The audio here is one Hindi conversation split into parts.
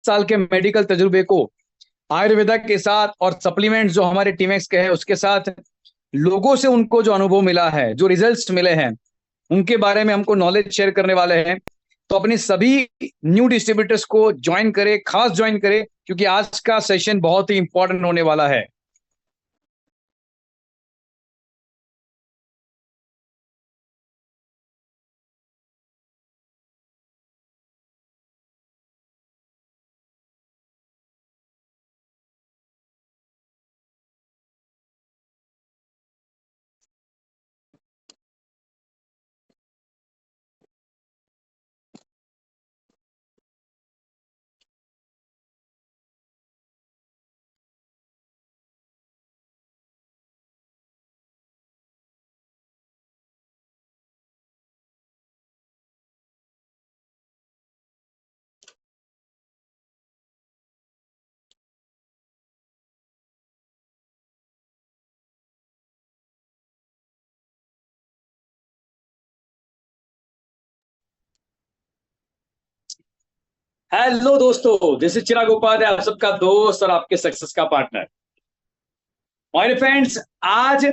साल के मेडिकल तजुर्बे को आयुर्वेदा के साथ और सप्लीमेंट्स जो हमारे टीमेक्स के हैं उसके साथ लोगों से उनको जो अनुभव मिला है, जो रिजल्ट्स मिले हैं, उनके बारे में हमको नॉलेज शेयर करने वाले हैं। तो अपने सभी न्यू डिस्ट्रीब्यूटर्स को ज्वाइन करें, खास ज्वाइन करें, क्योंकि आज का सेशन बहुत ही इंपॉर्टेंट होने वाला है। हेलो दोस्तों, दिस इज चिराग उपाध्याय, आप सबका दोस्त और आपके सक्सेस का पार्टनर। माय फ्रेंड्स, आज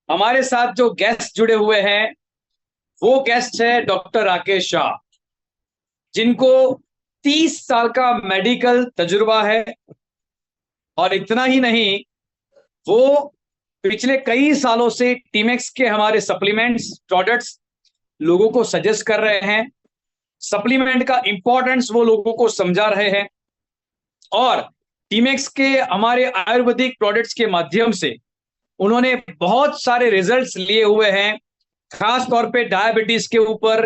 हमारे साथ जो गेस्ट जुड़े हुए हैं वो गेस्ट है डॉक्टर राकेश शाह, जिनको 30 साल का मेडिकल तजुर्बा है। और इतना ही नहीं, वो पिछले कई सालों से टीमेक्स के हमारे सप्लीमेंट्स प्रोडक्ट्स लोगों को सजेस्ट कर रहे हैं। सप्लीमेंट का इंपॉर्टेंस वो लोगों को समझा रहे हैं और टीमेक्स के हमारे आयुर्वेदिक प्रोडक्ट्स के माध्यम से उन्होंने बहुत सारे रिजल्ट्स लिए हुए हैं, खास तौर पे डायबिटीज के ऊपर,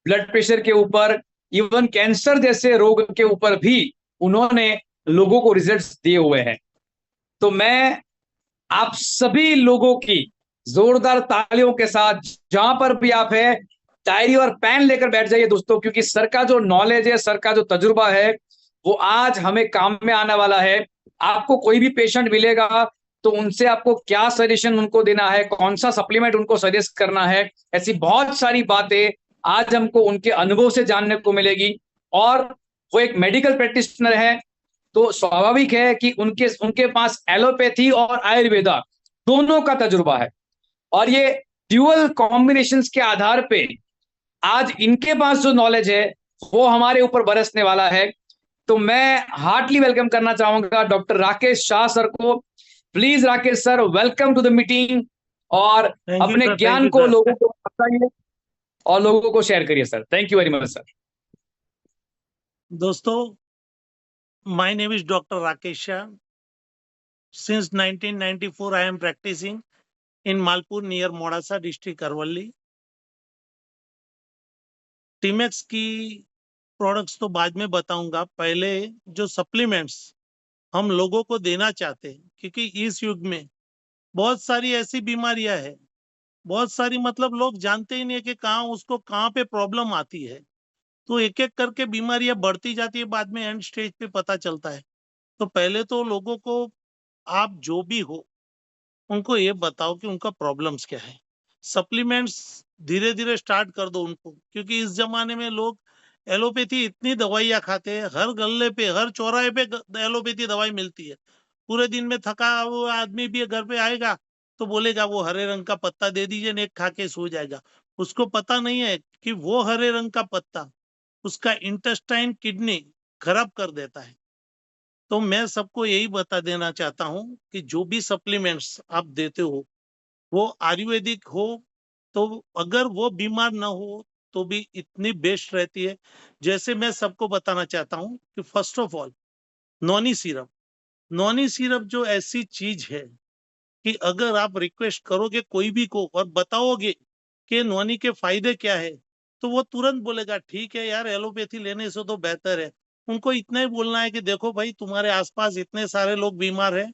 ब्लड प्रेशर के ऊपर, इवन कैंसर जैसे रोग के ऊपर भी उन्होंने लोगों को रिजल्ट्स दिए हुए हैं। तो मैं आप सभी लोगों की जोरदार तालियों के साथ, जहां पर भी आप है, डायरी और पेन लेकर बैठ जाइए दोस्तों, क्योंकि सर का जो नॉलेज है, सर का जो तजुर्बा है, वो आज हमें काम में आने वाला है। आपको कोई भी पेशेंट मिलेगा तो उनसे आपको क्या सजेशन उनको देना है, कौन सा सप्लीमेंट उनको सजेस्ट करना है, ऐसी बहुत सारी बातें आज हमको उनके अनुभव से जानने को मिलेगी। और वो एक मेडिकल प्रैक्टिशनर है, तो स्वाभाविक है कि उनके उनके पास एलोपैथी और आयुर्वेदा दोनों का तजुर्बा है। और ये ड्यूअल कॉम्बिनेशंस के आधार पे आज इनके पास जो नॉलेज है वो हमारे ऊपर बरसने वाला है। तो मैं हार्टली वेलकम करना चाहूंगा डॉक्टर राकेश शाह सर को। Please Rakesh sir, welcome to the meeting, और थैंक यू अपने सर, थैंक ज्ञान यू को सर। लोगों को बताइए और लोगों को शेयर करिए sir. Thank you very much sir. दोस्तों, my name is doctor Rakesh Shah. Since 1994 I am practising in Malpur near Modasa district Aravalli. टीमेक्स की प्रोडक्ट्स तो बाद में बताऊंगा, पहले जो सप्लीमेंट्स हम लोगों को देना चाहते हैं, क्योंकि इस युग में बहुत सारी ऐसी बीमारियां हैं, बहुत सारी मतलब लोग जानते ही नहीं है कि कहाँ पे प्रॉब्लम आती है। तो एक एक करके बीमारियां बढ़ती जाती है, बाद में एंड स्टेज पे पता चलता है। तो पहले तो लोगों को, आप जो भी हो, उनको ये बताओ कि उनका प्रॉब्लम्स क्या है। सप्लीमेंट्स धीरे धीरे स्टार्ट कर दो उनको, क्योंकि इस जमाने में लोग एलोपैथी इतनी दवाइयां खाते हैं, हर गल्ले पे हर चौराहे पे एलोपैथी दवाई मिलती है। पूरे दिन में थका हुआ आदमी भी घर पे आएगा तो बोलेगा वो हरे रंग का पत्ता दे दीजिए, एक खा के सो जाएगा। उसको पता नहीं है कि वो हरे रंग का पत्ता उसका इंटेस्टाइन, किडनी खराब कर देता है। तो मैं सबको यही बता देना चाहता हूँ कि जो भी सप्लीमेंट्स आप देते हो वो आयुर्वेदिक हो, तो अगर वो बीमार ना हो तो भी इतनी बेस्ट रहती है। जैसे मैं सबको बताना चाहता हूँ कि first of all, Noni syrup. Noni syrup जो ऐसी चीज है कि अगर आप रिक्वेस्ट करोगे कोई भी को और बताओगे कि नॉनी के फायदे क्या है, तो वो तुरंत बोलेगा ठीक है यार, एलोपैथी लेने से तो बेहतर है। उनको इतना ही बोलना है कि देखो भाई, तुम्हारे आसपास इतने सारे लोग बीमार हैं,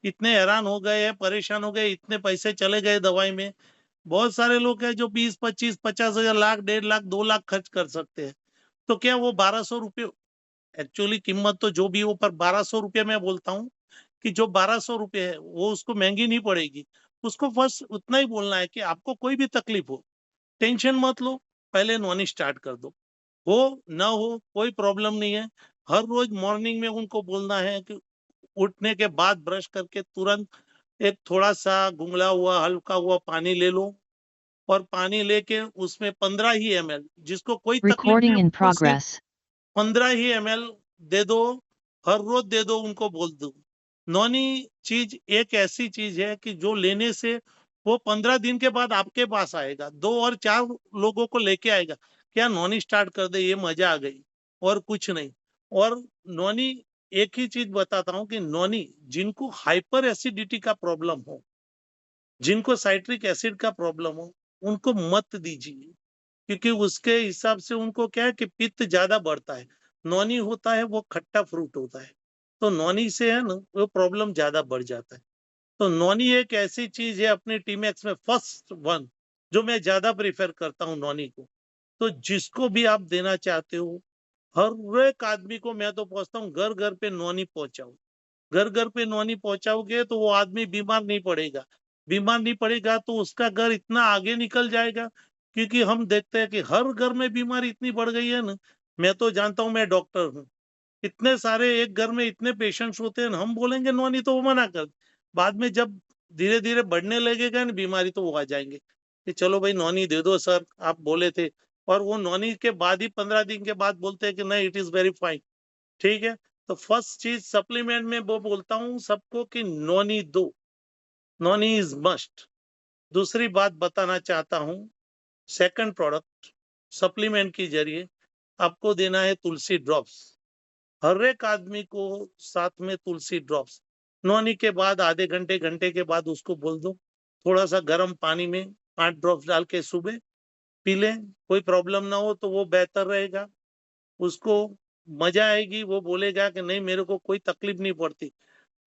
इतने हैरान हो गए हैं, परेशान हो गए, इतने पैसे चले गए दवाई में। बहुत सारे लोग हैं जो 20, 25, 50 हजार, लाख, 1.5 लाख, 2 लाख खर्च कर सकते हैं। तो क्या वो 1200 रुपये, एक्चुअली कीमत तो जो भी हो, पर 1200 रुपये मैं बोलता हूँ कि जो 1200 रुपये है वो उसको महंगी नहीं पड़ेगी। उसको फर्स्ट उतना ही बोलना है कि आपको कोई भी तकलीफ हो, टेंशन मत लो, पहले नॉनी स्टार्ट कर दो। हो ना हो कोई प्रॉब्लम नहीं है, हर रोज मॉर्निंग में उनको बोलना है कि उठने के बाद ब्रश करके तुरंत एक थोड़ा सा गुंगला हुआ हल्का हुआ पानी ले लो, और पानी लेके उसमें 15 ही ml, जिसको कोई तकलीफ नहीं Recording है in उनको सिर्फ progress. 15 ही ml दे दो, हर रोज दे दो, उनको बोल दो। नॉनी चीज एक ऐसी चीज है कि जो लेने से वो 15 दिन के बाद आपके पास आएगा, 2 और 4 लोगों को लेके आएगा, क्या नॉनी स्टार्ट कर दे, ये मजा आ गई, और कुछ नहीं। और नॉनी, एक ही चीज बताता हूँ कि नॉनी जिनको हाइपर एसिडिटी का प्रॉब्लम हो, जिनको साइट्रिक एसिड का प्रॉब्लम हो, उनको मत दीजिए, क्योंकि उसके हिसाब से उनको क्या है कि पित्त ज्यादा बढ़ता है। नॉनी होता है वो खट्टा फ्रूट होता है, तो नॉनी से है ना वो प्रॉब्लम ज्यादा बढ़ जाता है। तो नॉनी एक ऐसी चीज है अपनी टीमैक्स में फर्स्ट वन जो मैं ज्यादा प्रेफर करता हूँ नॉनी को। तो जिसको भी आप देना चाहते हो, हर एक आदमी को मैं तो पूछता हूँ घर घर पे नॉनी पहुंचाओ। घर घर पे नॉनी पहुंचाओगे तो वो आदमी बीमार नहीं पड़ेगा। बीमार नहीं पड़ेगा तो उसका घर इतना आगे निकल जाएगा, क्योंकि हम देखते हैं कि हर घर में बीमारी इतनी बढ़ गई है ना। मैं तो जानता हूँ, मैं डॉक्टर हूँ, इतने सारे एक घर में इतने पेशेंट्स होते हैं, हम बोलेंगे नॉनी तो वो मना कर, बाद में जब धीरे धीरे बढ़ने लगेगा ना बीमारी तो वो आ जाएंगे कि चलो भाई नॉनी दे दो सर, आप बोले थे। और वो नॉनी के बाद ही 15 दिन के बाद बोलते हैं कि नहीं, इट इज वेरी फाइन। ठीक है। तो फर्स्ट चीज सप्लीमेंट में वो बोलता हूँ सबको कि नॉनी दो, नॉनी इज मस्ट। दूसरी बात बताना चाहता हूँ, सेकंड प्रोडक्ट सप्लीमेंट के जरिए आपको देना है तुलसी ड्रॉप्स। हर एक आदमी को साथ में तुलसी ड्रॉप्स, नौनी के बाद आधे घंटे घंटे के बाद उसको बोल दो थोड़ा सा गर्म पानी में 5 ड्रॉप्स डाल के सुबह पी ले, कोई प्रॉब्लम ना हो तो वो बेहतर रहेगा। उसको मजा आएगी, वो बोलेगा कि नहीं मेरे को कोई तकलीफ नहीं पड़ती।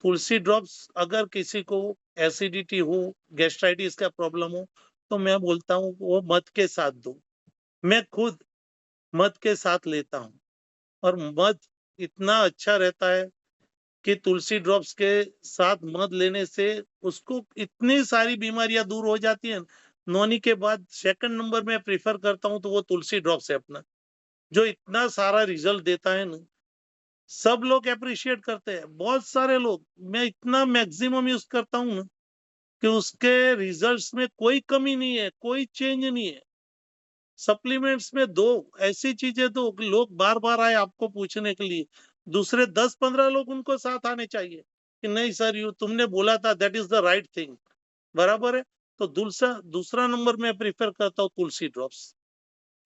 तुलसी ड्रॉप्स अगर किसी को एसिडिटी हो, गैस्ट्राइटिस का प्रॉब्लम हो, तो मैं बोलता हूँ वो मध के साथ दो। मैं खुद मध के साथ लेता हूँ, और मध इतना अच्छा रहता है कि तुलसी ड्रॉप्स के साथ मध लेने से उसको इतनी सारी बीमारियां दूर हो जाती हैं। नौनी के बाद सेकंड नंबर में प्रीफर करता हूं तो वो तुलसी ड्रॉप्स है अपना, जो इतना सारा रिजल्ट देता है ना। सब लोग अप्रिशिएट करते हैं, बहुत सारे लोग, मैं इतना मैक्सिमम यूज करता हूं ना कि उसके रिजल्ट्स में कोई कमी नहीं है, कोई चेंज नहीं है। सप्लीमेंट्स में दो ऐसी चीजें दो कि लोग बार बार आए आपको पूछने के लिए, दूसरे 10-15 लोग उनको साथ आने चाहिए कि नहीं सर यू तुमने बोला था, that is the right thing, बराबर है। तो दूसरा दूसरा नंबर में प्रीफर करता हूँ तुलसी ड्रॉप्स।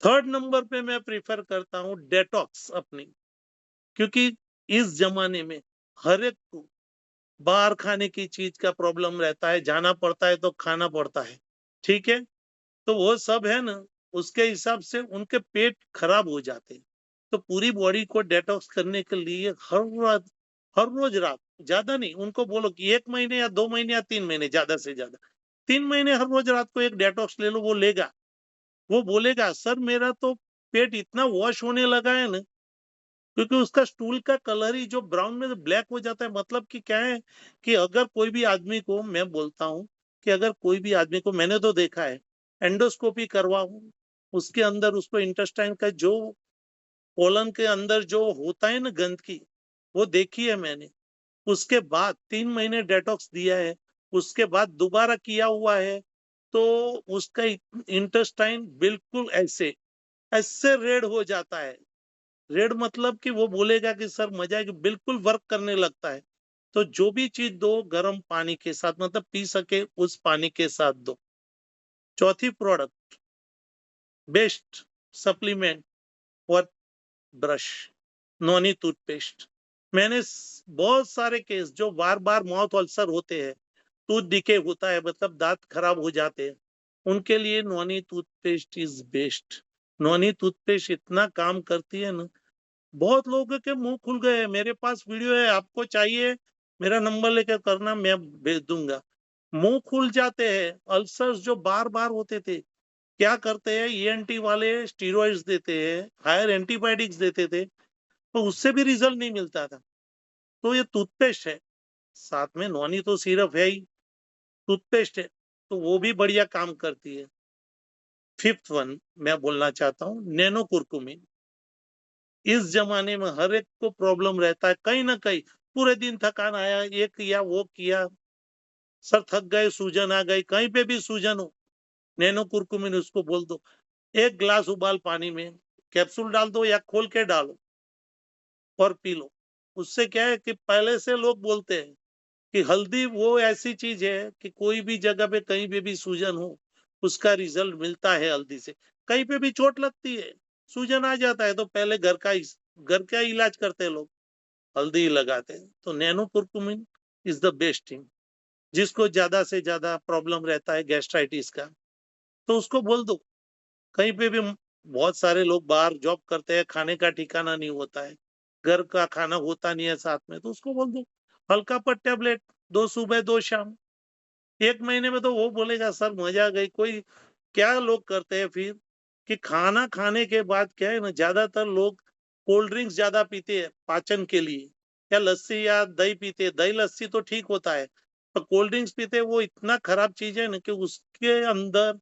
थर्ड नंबर पे मैं प्रीफर करता हूँ डेटॉक्स अपनी, क्योंकि इस जमाने में हर एक को बाहर खाने की चीज का प्रॉब्लम रहता है, जाना पड़ता है तो खाना पड़ता है। ठीक है। तो वो सब है ना, उसके हिसाब से उनके पेट खराब हो जाते हैं। तो पूरी बॉडी को डेटॉक्स करने के लिए हर रोज रात, ज्यादा नहीं, उनको बोलो कि 1 महीने या 2 महीने या 3 महीने, ज्यादा से ज्यादा 3 महीने हर रोज रात को एक डेटॉक्स ले लो, वो लेगा। वो बोलेगा सर मेरा तो पेट इतना वॉश होने लगा है ना, क्योंकि उसका स्टूल का कलर ही जो ब्राउन में ब्लैक हो जाता है। मतलब कि क्या है कि अगर कोई भी आदमी को, मैं बोलता हूँ कि अगर कोई भी आदमी को, मैंने तो देखा है, एंडोस्कोपी करवाओ, उसके अंदर उसको इंटेस्टाइन का जो कोलन के अंदर जो होता है ना गंदगी, वो देखी है मैंने। उसके बाद 3 महीने डेटॉक्स दिया है, उसके बाद दोबारा किया हुआ है, तो उसका इंटेस्टाइन बिल्कुल ऐसे ऐसे रेड हो जाता है। रेड मतलब कि वो बोलेगा कि सर मजा है, कि बिल्कुल वर्क करने लगता है। तो जो भी चीज दो गर्म पानी के साथ, मतलब पी सके उस पानी के साथ दो। चौथी प्रोडक्ट, बेस्ट सप्लीमेंट और ब्रश, नॉनी टूथपेस्ट। मैंने बहुत सारे केस जो बार बार माउथ अल्सर होते हैं, टूथ डिके होता है, मतलब दांत खराब हो जाते हैं, उनके लिए Noni toothpaste is best. Noni toothpaste इतना काम करती है ना, बहुत लोगों के मुंह खुल गए हैं। मेरे पास वीडियो है, आपको चाहिए मेरा नंबर लेकर करना, मैं भेज दूंगा। मुंह खुल जाते हैं, अल्सर्स जो बार बार होते थे, क्या करते हैं ईएनटी वाले, स्टीरॉइड्स देते हैं, हायर एंटीबायोटिक्स देते थे, तो उससे भी रिजल्ट नहीं मिलता था। तो ये टूथपेस्ट है, साथ में नॉनी तो सिर्फ है ही, टूथपेस्ट है, तो वो भी बढ़िया काम करती है। फिफ्थ वन मैं बोलना चाहता हूँ, नैनो कुरकुमिन। इस जमाने में हर एक को प्रॉब्लम रहता है, कहीं ना कहीं पूरे दिन थकान आया, ये किया वो किया, सर थक गए, सूजन आ गई, कहीं पे भी सूजन हो, नैनो कुरकुमिन उसको बोल दो, 1 गिलास उबाल पानी में कैप्सूल डाल दो या खोल के डालो और पी लो। उससे क्या है कि पहले से लोग बोलते हैं कि हल्दी वो ऐसी चीज है कि कोई भी जगह पे कहीं पे भी सूजन हो, उसका रिजल्ट मिलता है हल्दी से। कहीं पे भी चोट लगती है, सूजन आ जाता है, तो पहले घर का इलाज करते हैं लोग, हल्दी लगाते हैं। तो nano curcumin is the best thing. जिसको ज्यादा से ज्यादा प्रॉब्लम रहता है गैस्ट्राइटिस का, तो उसको बोल दो। कहीं पे भी बहुत सारे लोग बाहर जॉब करते हैं, खाने का ठिकाना नहीं होता है, घर का खाना होता नहीं है साथ में, तो उसको बोल दो हल्का पर टेबलेट, 2 सुबह 2 शाम। 1 महीने में तो वो बोलेगा सर मजा आ गई। कोई क्या लोग करते हैं फिर कि खाना खाने के बाद क्या है ना, ज्यादातर लोग कोल्ड ड्रिंक्स ज्यादा पीते हैं पाचन के लिए, या लस्सी या दही पीते हैं। दही लस्सी तो ठीक होता है, पर कोल्ड ड्रिंक्स पीते हैं, वो इतना खराब चीज है ना कि उसके अंदर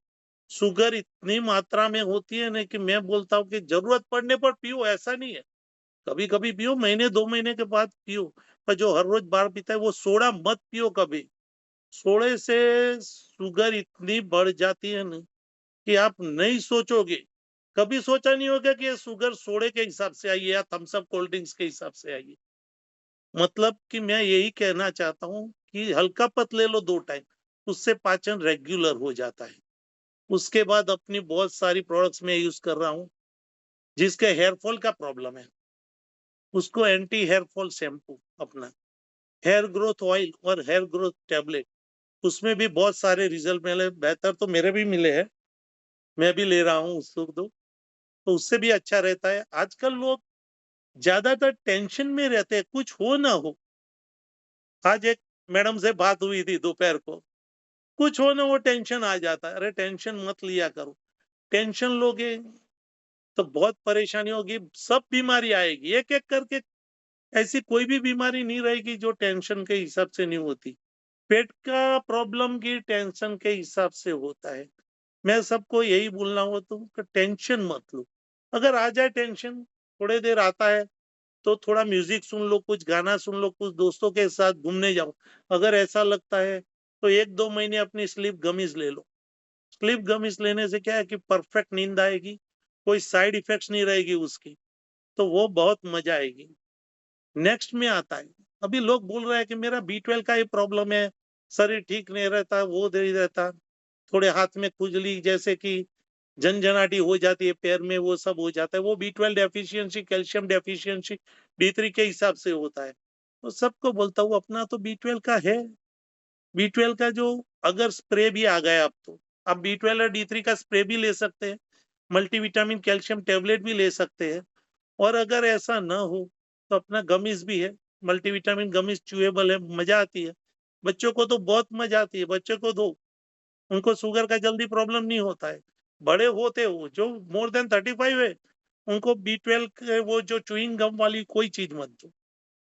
शुगर इतनी मात्रा में होती है ना कि मैं बोलता हूँ कि जरूरत पड़ने पर पियो, ऐसा नहीं है, कभी कभी पियो, महीने 2 महीने के बाद पियो। पर जो हर रोज बार पीता है वो सोडा मत पियो कभी। सोडे से शुगर इतनी बढ़ जाती है ना कि आप नहीं सोचोगे, कभी सोचा नहीं होगा कि ये शुगर सोडे के हिसाब से आई है या थम्स अप कोल्ड ड्रिंक्स के हिसाब से आई है। मतलब कि मैं यही कहना चाहता हूँ कि हल्का पत ले लो 2 टाइम, उससे पाचन रेगुलर हो जाता है। उसके बाद अपनी बहुत सारी प्रोडक्ट्स में यूज कर रहा हूँ। जिसके हेयर फॉल का प्रॉब्लम है, उसको एंटी हेयर फॉल शैम्पू अपना, हेयर ग्रोथ ऑयल और हेयर ग्रोथ टैबलेट, उसमें भी बहुत सारे रिजल्ट मिले। बेहतर तो मेरे भी मिले हैं, मैं भी ले रहा हूँ उसको तो उससे भी अच्छा रहता है। आजकल लोग ज्यादातर टेंशन में रहते हैं, कुछ हो ना हो। आज एक मैडम से बात हुई थी दोपहर को, कुछ हो ना हो टेंशन आ जाता है। अरे टेंशन मत लिया करो, टेंशन लोगे तो बहुत परेशानी होगी, सब बीमारी आएगी एक एक करके। ऐसी कोई भी बीमारी नहीं रहेगी जो टेंशन के हिसाब से नहीं होती। पेट का प्रॉब्लम की टेंशन के हिसाब से होता है। मैं सबको यही बोलना हो तुम कि टेंशन मत लो। अगर आ जाए टेंशन, थोड़े देर आता है तो थोड़ा म्यूजिक सुन लो, कुछ गाना सुन लो, कुछ दोस्तों के साथ घूमने जाओ। अगर ऐसा लगता है तो 1-2 महीने अपनी स्लीप गमीज ले लो। स्लीप गमीज लेने से क्या है कि परफेक्ट नींद आएगी, कोई साइड इफेक्ट्स नहीं रहेगी उसकी, तो वो बहुत मजा आएगी। नेक्स्ट में आता है, अभी लोग बोल रहे हैं कि मेरा B12 का ये प्रॉब्लम है, शरीर ठीक नहीं रहता, वो नहीं रहता, थोड़े हाथ में खुजली जैसे कि झंझनाटी हो जाती है, पैर में वो सब हो जाता है, वो B12 deficiency, calcium deficiency, D3 के हिसाब से होता है। तो सबको बोलता हूँ अपना तो B12 का है। B12 का जो अगर स्प्रे भी आ गया अब तो, आप B12 और D3 का स्प्रे भी ले सकते हैं, मल्टीविटामिन कैल्शियम टेबलेट भी ले सकते हैं। और अगर ऐसा ना हो तो अपना गमीज भी है, मल्टीविटामिन गमीज च्यूएबल है, मजा आती है। बच्चों को तो बहुत मजा आती है, बच्चों को दो, उनको शुगर का जल्दी प्रॉब्लम नहीं होता है। बड़े होते हो जो मोर देन 35 है, उनको B12 के वो जो च्युइंग गम वाली कोई चीज मत दो,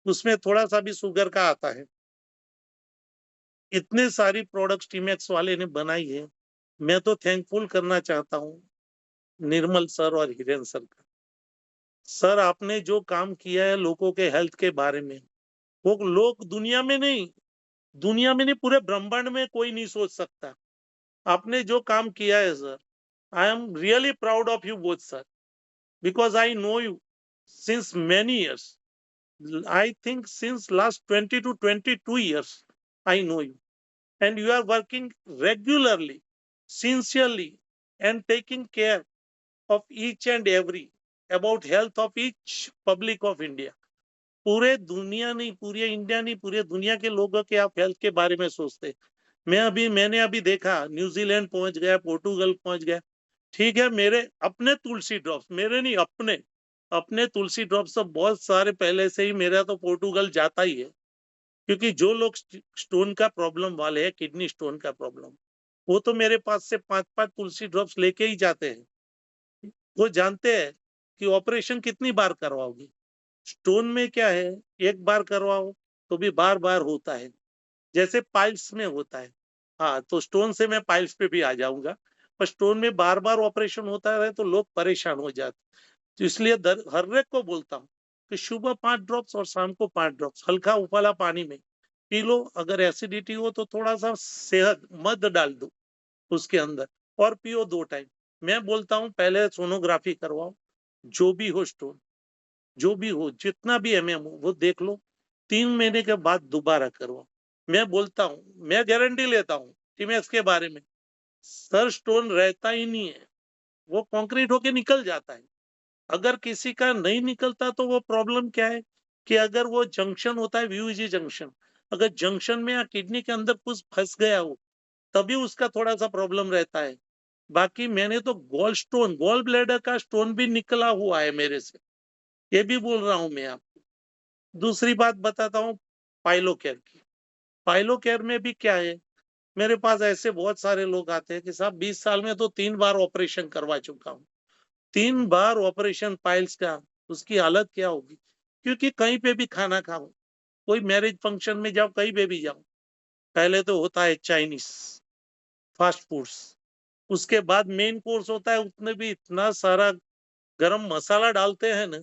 उसमें थोड़ा सा भी शुगर का आता है। इतने सारी प्रोडक्ट्स टीमैक्स वाले ने बनाई है। मैं तो थैंकफुल करना चाहता हूँ निर्मल सर और हिरेन सर का। सर आपने जो काम किया है लोगों के हेल्थ के बारे में, वो लोग दुनिया में नहीं पूरे ब्रह्मांड में कोई नहीं सोच सकता। आपने जो काम किया है sir, I am really proud of you both sir, because I know you since many years. I think since last 20 to 22 years I know you, and you are working regularly, sincerely, and taking care of each and every about health of each public of India. पूरे दुनिया नहीं, पूरे इंडिया नहीं, पूरे दुनिया के लोगों के आप हेल्थ के बारे में सोचते। मैंने अभी देखा न्यूजीलैंड पहुंच गया, पोर्टुगल पहुंच गया। ठीक है, मेरे अपने तुलसी ड्रॉप्स, मेरे नहीं, अपने अपने तुलसी ड्रॉप्स तो बहुत सारे पहले से ही मेरा तो पोर्टुगल जाता ही है। क्योंकि जो लोग स्टोन का प्रॉब्लम वाले हैं, किडनी स्टोन का प्रॉब्लम, वो तो मेरे पास से 5-5 तुलसी ड्रॉप्स लेके ही जाते हैं। वो जानते हैं कि ऑपरेशन कितनी बार करवाओगी। स्टोन में क्या है, एक बार करवाओ तो भी बार बार होता है, जैसे पाइल्स में होता है। हाँ, तो स्टोन से मैं पाइल्स पे भी आ जाऊंगा। पर स्टोन में बार बार ऑपरेशन होता है तो लोग परेशान हो जाते। तो इसलिए हर एक को बोलता हूँ कि सुबह 5 ड्रॉप्स और शाम को 5 ड्रॉप्स हल्का उबाला पानी में पी लो। अगर एसिडिटी हो तो थोड़ा सा सेहत मध डाल दो उसके अंदर और पियो 2 टाइम। मैं बोलता हूँ पहले सोनोग्राफी करवाओ, जो भी हो स्टोन, जो भी हो, जितना भी हो वो देख लो। 3 महीने के बाद दोबारा करवाओ। मैं बोलता हूँ, मैं गारंटी लेता हूँ टीमेक्स के बारे में, सर स्टोन रहता ही नहीं है, वो कंक्रीट होके निकल जाता है। अगर किसी का नहीं निकलता तो वो प्रॉब्लम क्या है कि अगर वो जंक्शन होता है वीयूजी जंक्शन, अगर जंक्शन में या किडनी के अंदर कुछ फंस गया हो तभी उसका थोड़ा सा प्रॉब्लम रहता है। बाकी मैंने तो गॉल ब्लैडर का स्टोन भी निकला हुआ है मेरे से, ये भी बोल रहा हूं मैं आपको। दूसरी बात बताता हूँ पाइलो केयर की। पाइलो केयर में भी क्या है, मेरे पास ऐसे बहुत सारे लोग आते हैं कि साहब 20 साल में तो 3 बार ऑपरेशन करवा चुका हूँ। 3 बार ऑपरेशन पाइल्स का, उसकी हालत क्या होगी? क्योंकि कहीं पे भी खाना खाओ, कोई मैरिज फंक्शन में जाओ, कहीं पे भी जाओ, पहले तो होता है चाइनीज फास्ट फूड्स, उसके बाद मेन कोर्स होता है, उसमें भी इतना सारा गरम मसाला डालते हैं ना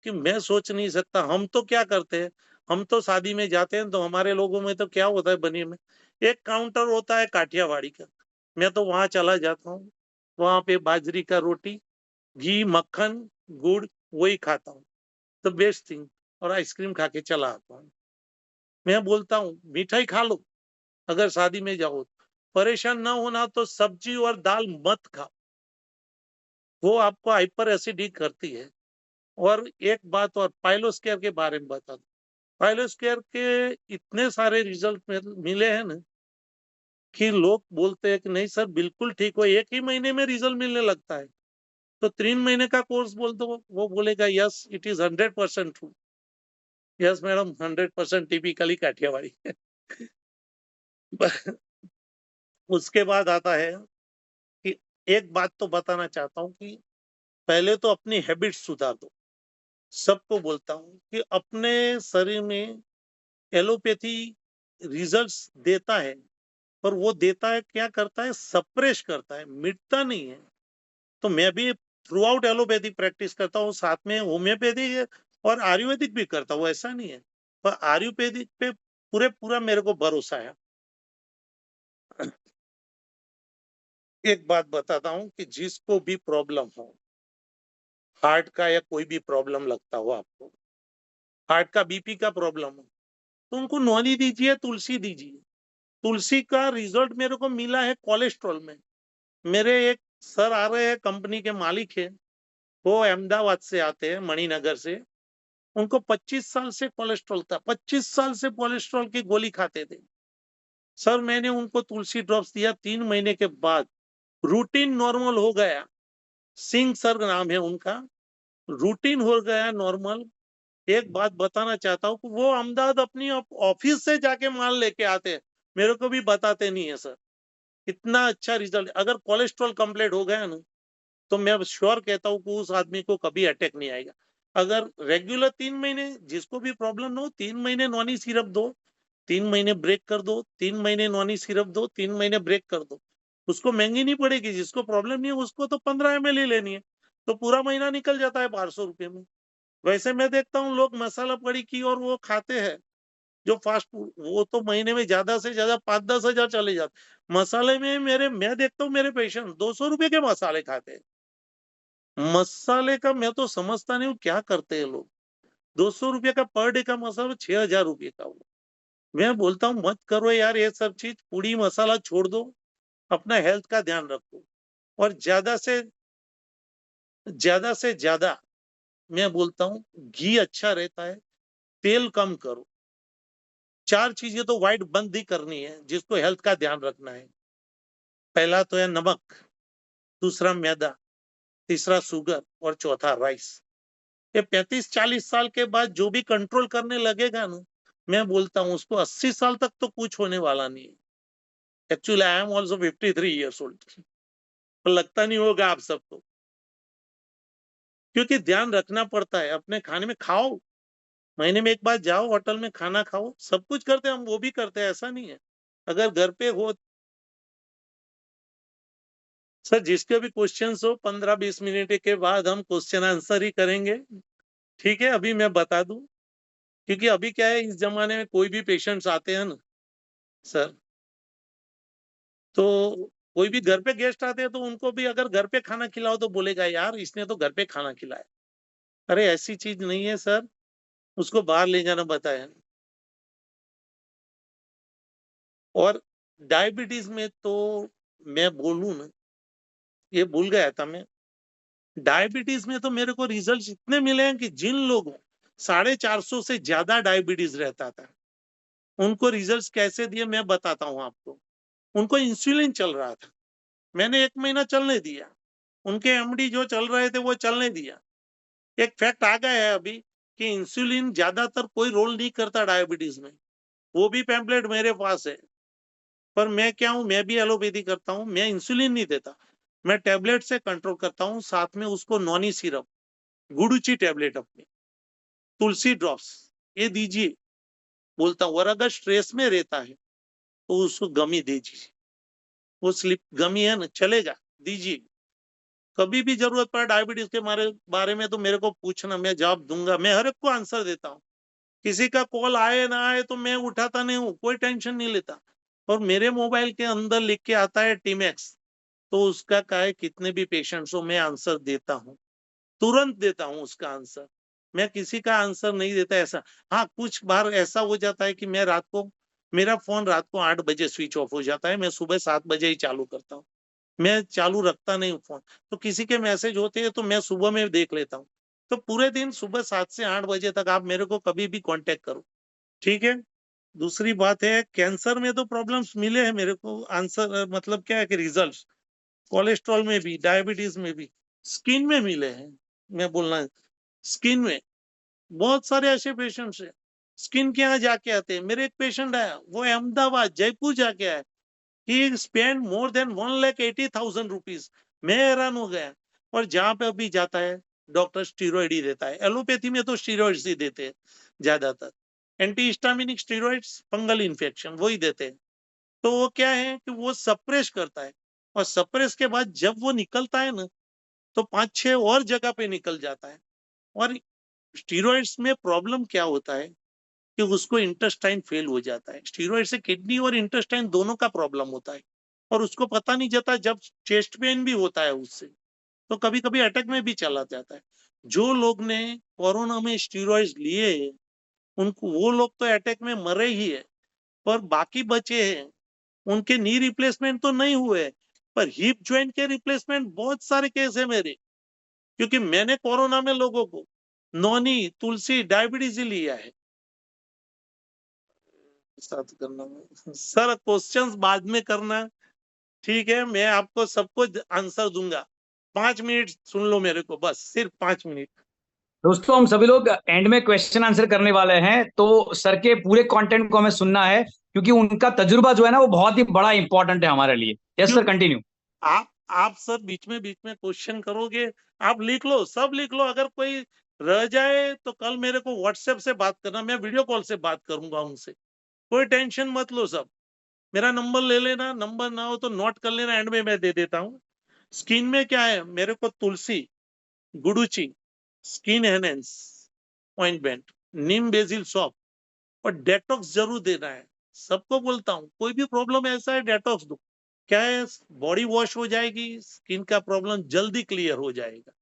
कि मैं सोच नहीं सकता। हम तो क्या करते हैं, हम तो शादी में जाते हैं तो हमारे लोगों में तो क्या होता है बनिए में, एक काउंटर होता है काठियावाड़ी का, मैं तो वहां चला जाता हूँ। वहां पे बाजरी का रोटी, घी, मक्खन, गुड़, वही खाता हूँ, द बेस्ट थिंग। और आइसक्रीम खा के चला आता हूँ। मैं बोलता हूँ मिठाई खा लो, अगर शादी में जाओ परेशान ना होना तो सब्जी और दाल मत खाओ, वो आपको हाइपर एसिडिक करती है। और एक बात और पाइलोस्केयर के बारे में बता दो, पाइलोस्केयर के इतने सारे रिजल्ट मिले हैं ना कि लोग बोलते हैं कि नहीं सर बिल्कुल ठीक हो, 1 ही महीने में रिजल्ट मिलने लगता है। तो 3 महीने का कोर्स बोल दो, वो बोलेगा yes it is 100% true. Yes madam, 100% typically Kathiyawadi. उसके बाद आता है कि एक बात तो बताना चाहता हूँ कि पहले तो अपनी हैबिट सुधार दो। सबको बोलता हूँ कि अपने शरीर में एलोपैथी रिजल्ट्स देता है, पर वो देता है क्या करता है, सप्रेश करता है, मिटता नहीं है। तो मैं भी थ्रू आउट एलोपैथी प्रैक्टिस करता हूँ, साथ में होम्योपैथी और आयुर्वेदिक भी करता हूँ, ऐसा नहीं है। पर आयुर्वेदिक पे पूरे पूरा मेरे को भरोसा है। एक बात बताता हूँ कि जिसको भी प्रॉब्लम हो, हार्ट का या कोई भी प्रॉब्लम लगता हो आपको, हार्ट का बीपी का प्रॉब्लम हो, तो उनको नौनी दीजिए, तुलसी दीजिए। तुलसी का रिजल्ट मेरे को मिला है कोलेस्ट्रॉल में। मेरे एक सर आ रहे हैं, कंपनी के मालिक है, वो अहमदाबाद से आते हैं, मणिनगर से। उनको 25 साल से कोलेस्ट्रॉल था, 25 साल से कोलेस्ट्रॉल की गोली खाते थे। सर मैंने उनको तुलसी ड्रॉप्स दिया, 3 महीने के बाद रूटीन नॉर्मल हो गया। सिंह सर नाम है उनका, रूटीन हो गया नॉर्मल। एक बात बताना चाहता हूँ, वो अहमदाबाद अपनी ऑफिस से जाके माल लेके आते हैं, मेरे को भी बताते नहीं है सर। इतना अच्छा रिजल्ट, अगर कोलेस्ट्रॉल कंप्लीट हो गया ना तो मैं श्योर कहता हूँ कि उस आदमी को कभी अटैक नहीं आएगा। अगर रेगुलर 3 महीने, जिसको भी प्रॉब्लम हो, 3 महीने नॉनी सिरप दो, 3 महीने ब्रेक कर दो, 3 महीने नॉनी सिरप दो, 3 महीने ब्रेक कर दो, उसको महंगी नहीं पड़ेगी। जिसको प्रॉब्लम नहीं है उसको तो 15 ml ही लेनी है, तो पूरा महीना निकल जाता है 1200 रुपये में। वैसे मैं देखता हूँ लोग मसाला पड़ी की और वो खाते हैं जो फास्ट फूड, वो तो महीने में ज्यादा से ज्यादा 5-10 हजार चले जाते मसाले में। मैं देखता हूँ मेरे पेशेंट 200 रुपये के मसाले खाते हैं। मसाले का मैं तो समझता नहीं हूँ क्या करते हैं लोग। 200 रुपये का पर डे का मसाला, 6,000 रुपये का वो। मैं बोलता हूँ मत करो यार ये सब चीज, पूड़ी मसाला छोड़ दो, अपना हेल्थ का ध्यान रखो। और ज्यादा मैं बोलता हूँ घी अच्छा रहता है, तेल कम करो। 4 चीजें तो वाइट बंद ही करनी है जिसको हेल्थ का ध्यान रखना है। पहला तो है नमक, दूसरा मैदा, तीसरा शुगर और चौथा राइस। ये 35-40 साल के बाद जो भी कंट्रोल करने लगेगा ना, मैं बोलता हूँ उसको 80 साल तक तो कुछ होने वाला नहीं है। Actually I am also 53 years old, पर लगता नहीं होगा आप सबको, क्योंकि ध्यान रखना पड़ता है अपने खाने में। खाओ, महीने में एक बार जाओ होटल में खाना खाओ, सब कुछ करते हैं हम, वो भी करते हैं, ऐसा नहीं है। अगर घर पे हो सर जिसके भी क्वेश्चंस हो 15-20 मिनट के बाद हम क्वेश्चन आंसर ही करेंगे, ठीक है? अभी मैं बता दूं, क्योंकि अभी क्या है, इस जमाने में कोई भी पेशेंट्स आते हैं ना सर, तो कोई भी घर पे गेस्ट आते हैं तो उनको भी अगर घर पे खाना खिलाओ तो बोलेगा यार इसने तो घर पे खाना खिलाया। अरे ऐसी चीज नहीं है सर, उसको बाहर ले जाना बताया। और डायबिटीज में तो मैं बोलूं ना, ये भूल गया था मैं, डायबिटीज में तो मेरे को रिजल्ट्स इतने मिले हैं कि जिन लोगों 450 से ज्यादा डायबिटीज रहता था, उनको रिजल्ट्स कैसे दिए मैं बताता हूँ आपको। उनको इंसुलिन चल रहा था, मैंने 1 महीना चलने दिया, उनके एमडी जो चल रहे थे वो चलने दिया। एक फैक्ट आ गया है अभी कि इंसुलिन ज्यादातर कोई रोल नहीं करता डायबिटीज में। वो भी पैम्पलेट मेरे पास है, पर मैं क्या हूं, मैं भी एलोपैथी करता हूं, मैं इंसुलिन नहीं देता, मैं टेबलेट से कंट्रोल करता हूं, साथ में उसको नॉनी सिरप, गुडुची टेबलेट अपनी, तुलसी ड्रॉप्स, ये दीजिए बोलता हूँ। और अगर स्ट्रेस में रहता है तो उसको गमी दीजिए, वो स्लिप गमी है ना, चलेगा, दीजिए। कभी भी जरूरत पड़े डायबिटीज के बारे में तो मेरे को पूछना, मैं जवाब दूंगा, मैं हर एक को आंसर देता हूँ। किसी का कॉल आए ना आए तो मैं उठाता नहीं हूँ, कोई टेंशन नहीं लेता। और मेरे मोबाइल के अंदर लिख के आता है टीमैक्स, तो उसका क्या है, कितने भी पेशेंट्स हो मैं आंसर देता हूँ, तुरंत देता हूँ उसका आंसर। मैं किसी का आंसर नहीं देता ऐसा। हाँ कुछ बार ऐसा हो जाता है कि मैं रात को, मेरा फोन रात को 8 बजे स्विच ऑफ हो जाता है, मैं सुबह 7 बजे ही चालू करता हूँ, मैं चालू रखता नहीं हूँ फोन। तो किसी के मैसेज होते हैं तो मैं सुबह में देख लेता हूँ। तो पूरे दिन सुबह 7 से 8 बजे तक आप मेरे को कभी भी कांटेक्ट करो, ठीक है? दूसरी बात है, कैंसर में तो प्रॉब्लम्स मिले हैं मेरे को, आंसर मतलब क्या है कि रिजल्ट, कोलेस्ट्रॉल में भी, डायबिटीज में भी, स्किन में मिले हैं। मैं बोलना है, स्किन में बहुत सारे ऐसे पेशेंट्स हैं, स्किन के यहाँ जाके आते हैं। मेरे एक पेशेंट आया, वो अहमदाबाद जयपुर जाके आया, ही स्पेंड मोर देन 1,80,000 रुपीज। मैं हैरान हो गया। और जहां पे अभी जाता है डॉक्टर स्टीरॉइड ही देता है, एलोपैथी में तो स्टीरॉइड्स ही देते हैं ज्यादातर, anti histaminic steroids, fungal infection वही देते हैं। तो वो क्या है कि वो सप्रेस करता है, और सप्रेस के बाद जब वो निकलता है ना, तो 5-6 और जगह पे निकल जाता है। और स्टीरॉइड्स में प्रॉब्लम क्या होता है कि उसको इंटेस्टाइन फेल हो जाता है, स्टीरॉइड से किडनी और इंटेस्टाइन दोनों का प्रॉब्लम होता है, और उसको पता नहीं जाता, जब चेस्ट पेन भी होता है उससे, तो कभी कभी अटैक में भी चला जाता है। जो लोग ने कोरोना में स्टीरॉइड्स लिए हैं, उनको, वो लोग तो अटैक में मरे ही है, पर बाकी बचे हैं उनके नी रिप्लेसमेंट तो नहीं हुए, पर हिप ज्वाइंट के रिप्लेसमेंट बहुत सारे केस है मेरे। क्योंकि मैंने कोरोना में लोगों को नॉनी, तुलसी, डायबिटीज ही लिया है। साथ करना सर, क्वेश्चंस बाद में करना, ठीक है? मैं आपको सबको आंसर दूंगा, 5 मिनट सुन लो मेरे को, बस सिर्फ 5 मिनट। दोस्तों हम सभी लोग एंड में क्वेश्चन आंसर करने वाले हैं, तो सर के पूरे कंटेंट को हमें सुनना है, क्योंकि उनका तजुर्बा जो है ना वो बहुत ही बड़ा इंपॉर्टेंट है हमारे लिए। यस क्यों, सर, कंटिन्यू। आप सर बीच में क्वेश्चन करोगे, आप लिख लो, सब लिख लो। अगर कोई रह जाए तो कल मेरे को व्हाट्सएप से बात करना, मैं वीडियो कॉल से बात करूंगा उनसे, कोई टेंशन मत लो। सब मेरा नंबर ले लेना, नंबर ना हो तो नोट कर लेना, एंड में मैं दे देता हूँ। स्किन में क्या है, मेरे को तुलसी, गुडुची, स्किन एनहेंस ऑइंटमेंट, नीम बेसिल सॉप, और डेटॉक्स जरूर देना है। सबको बोलता हूँ, कोई भी प्रॉब्लम ऐसा है डेटॉक्स दो, क्या है, बॉडी वॉश हो जाएगी, स्किन का प्रॉब्लम जल्दी क्लियर हो जाएगा।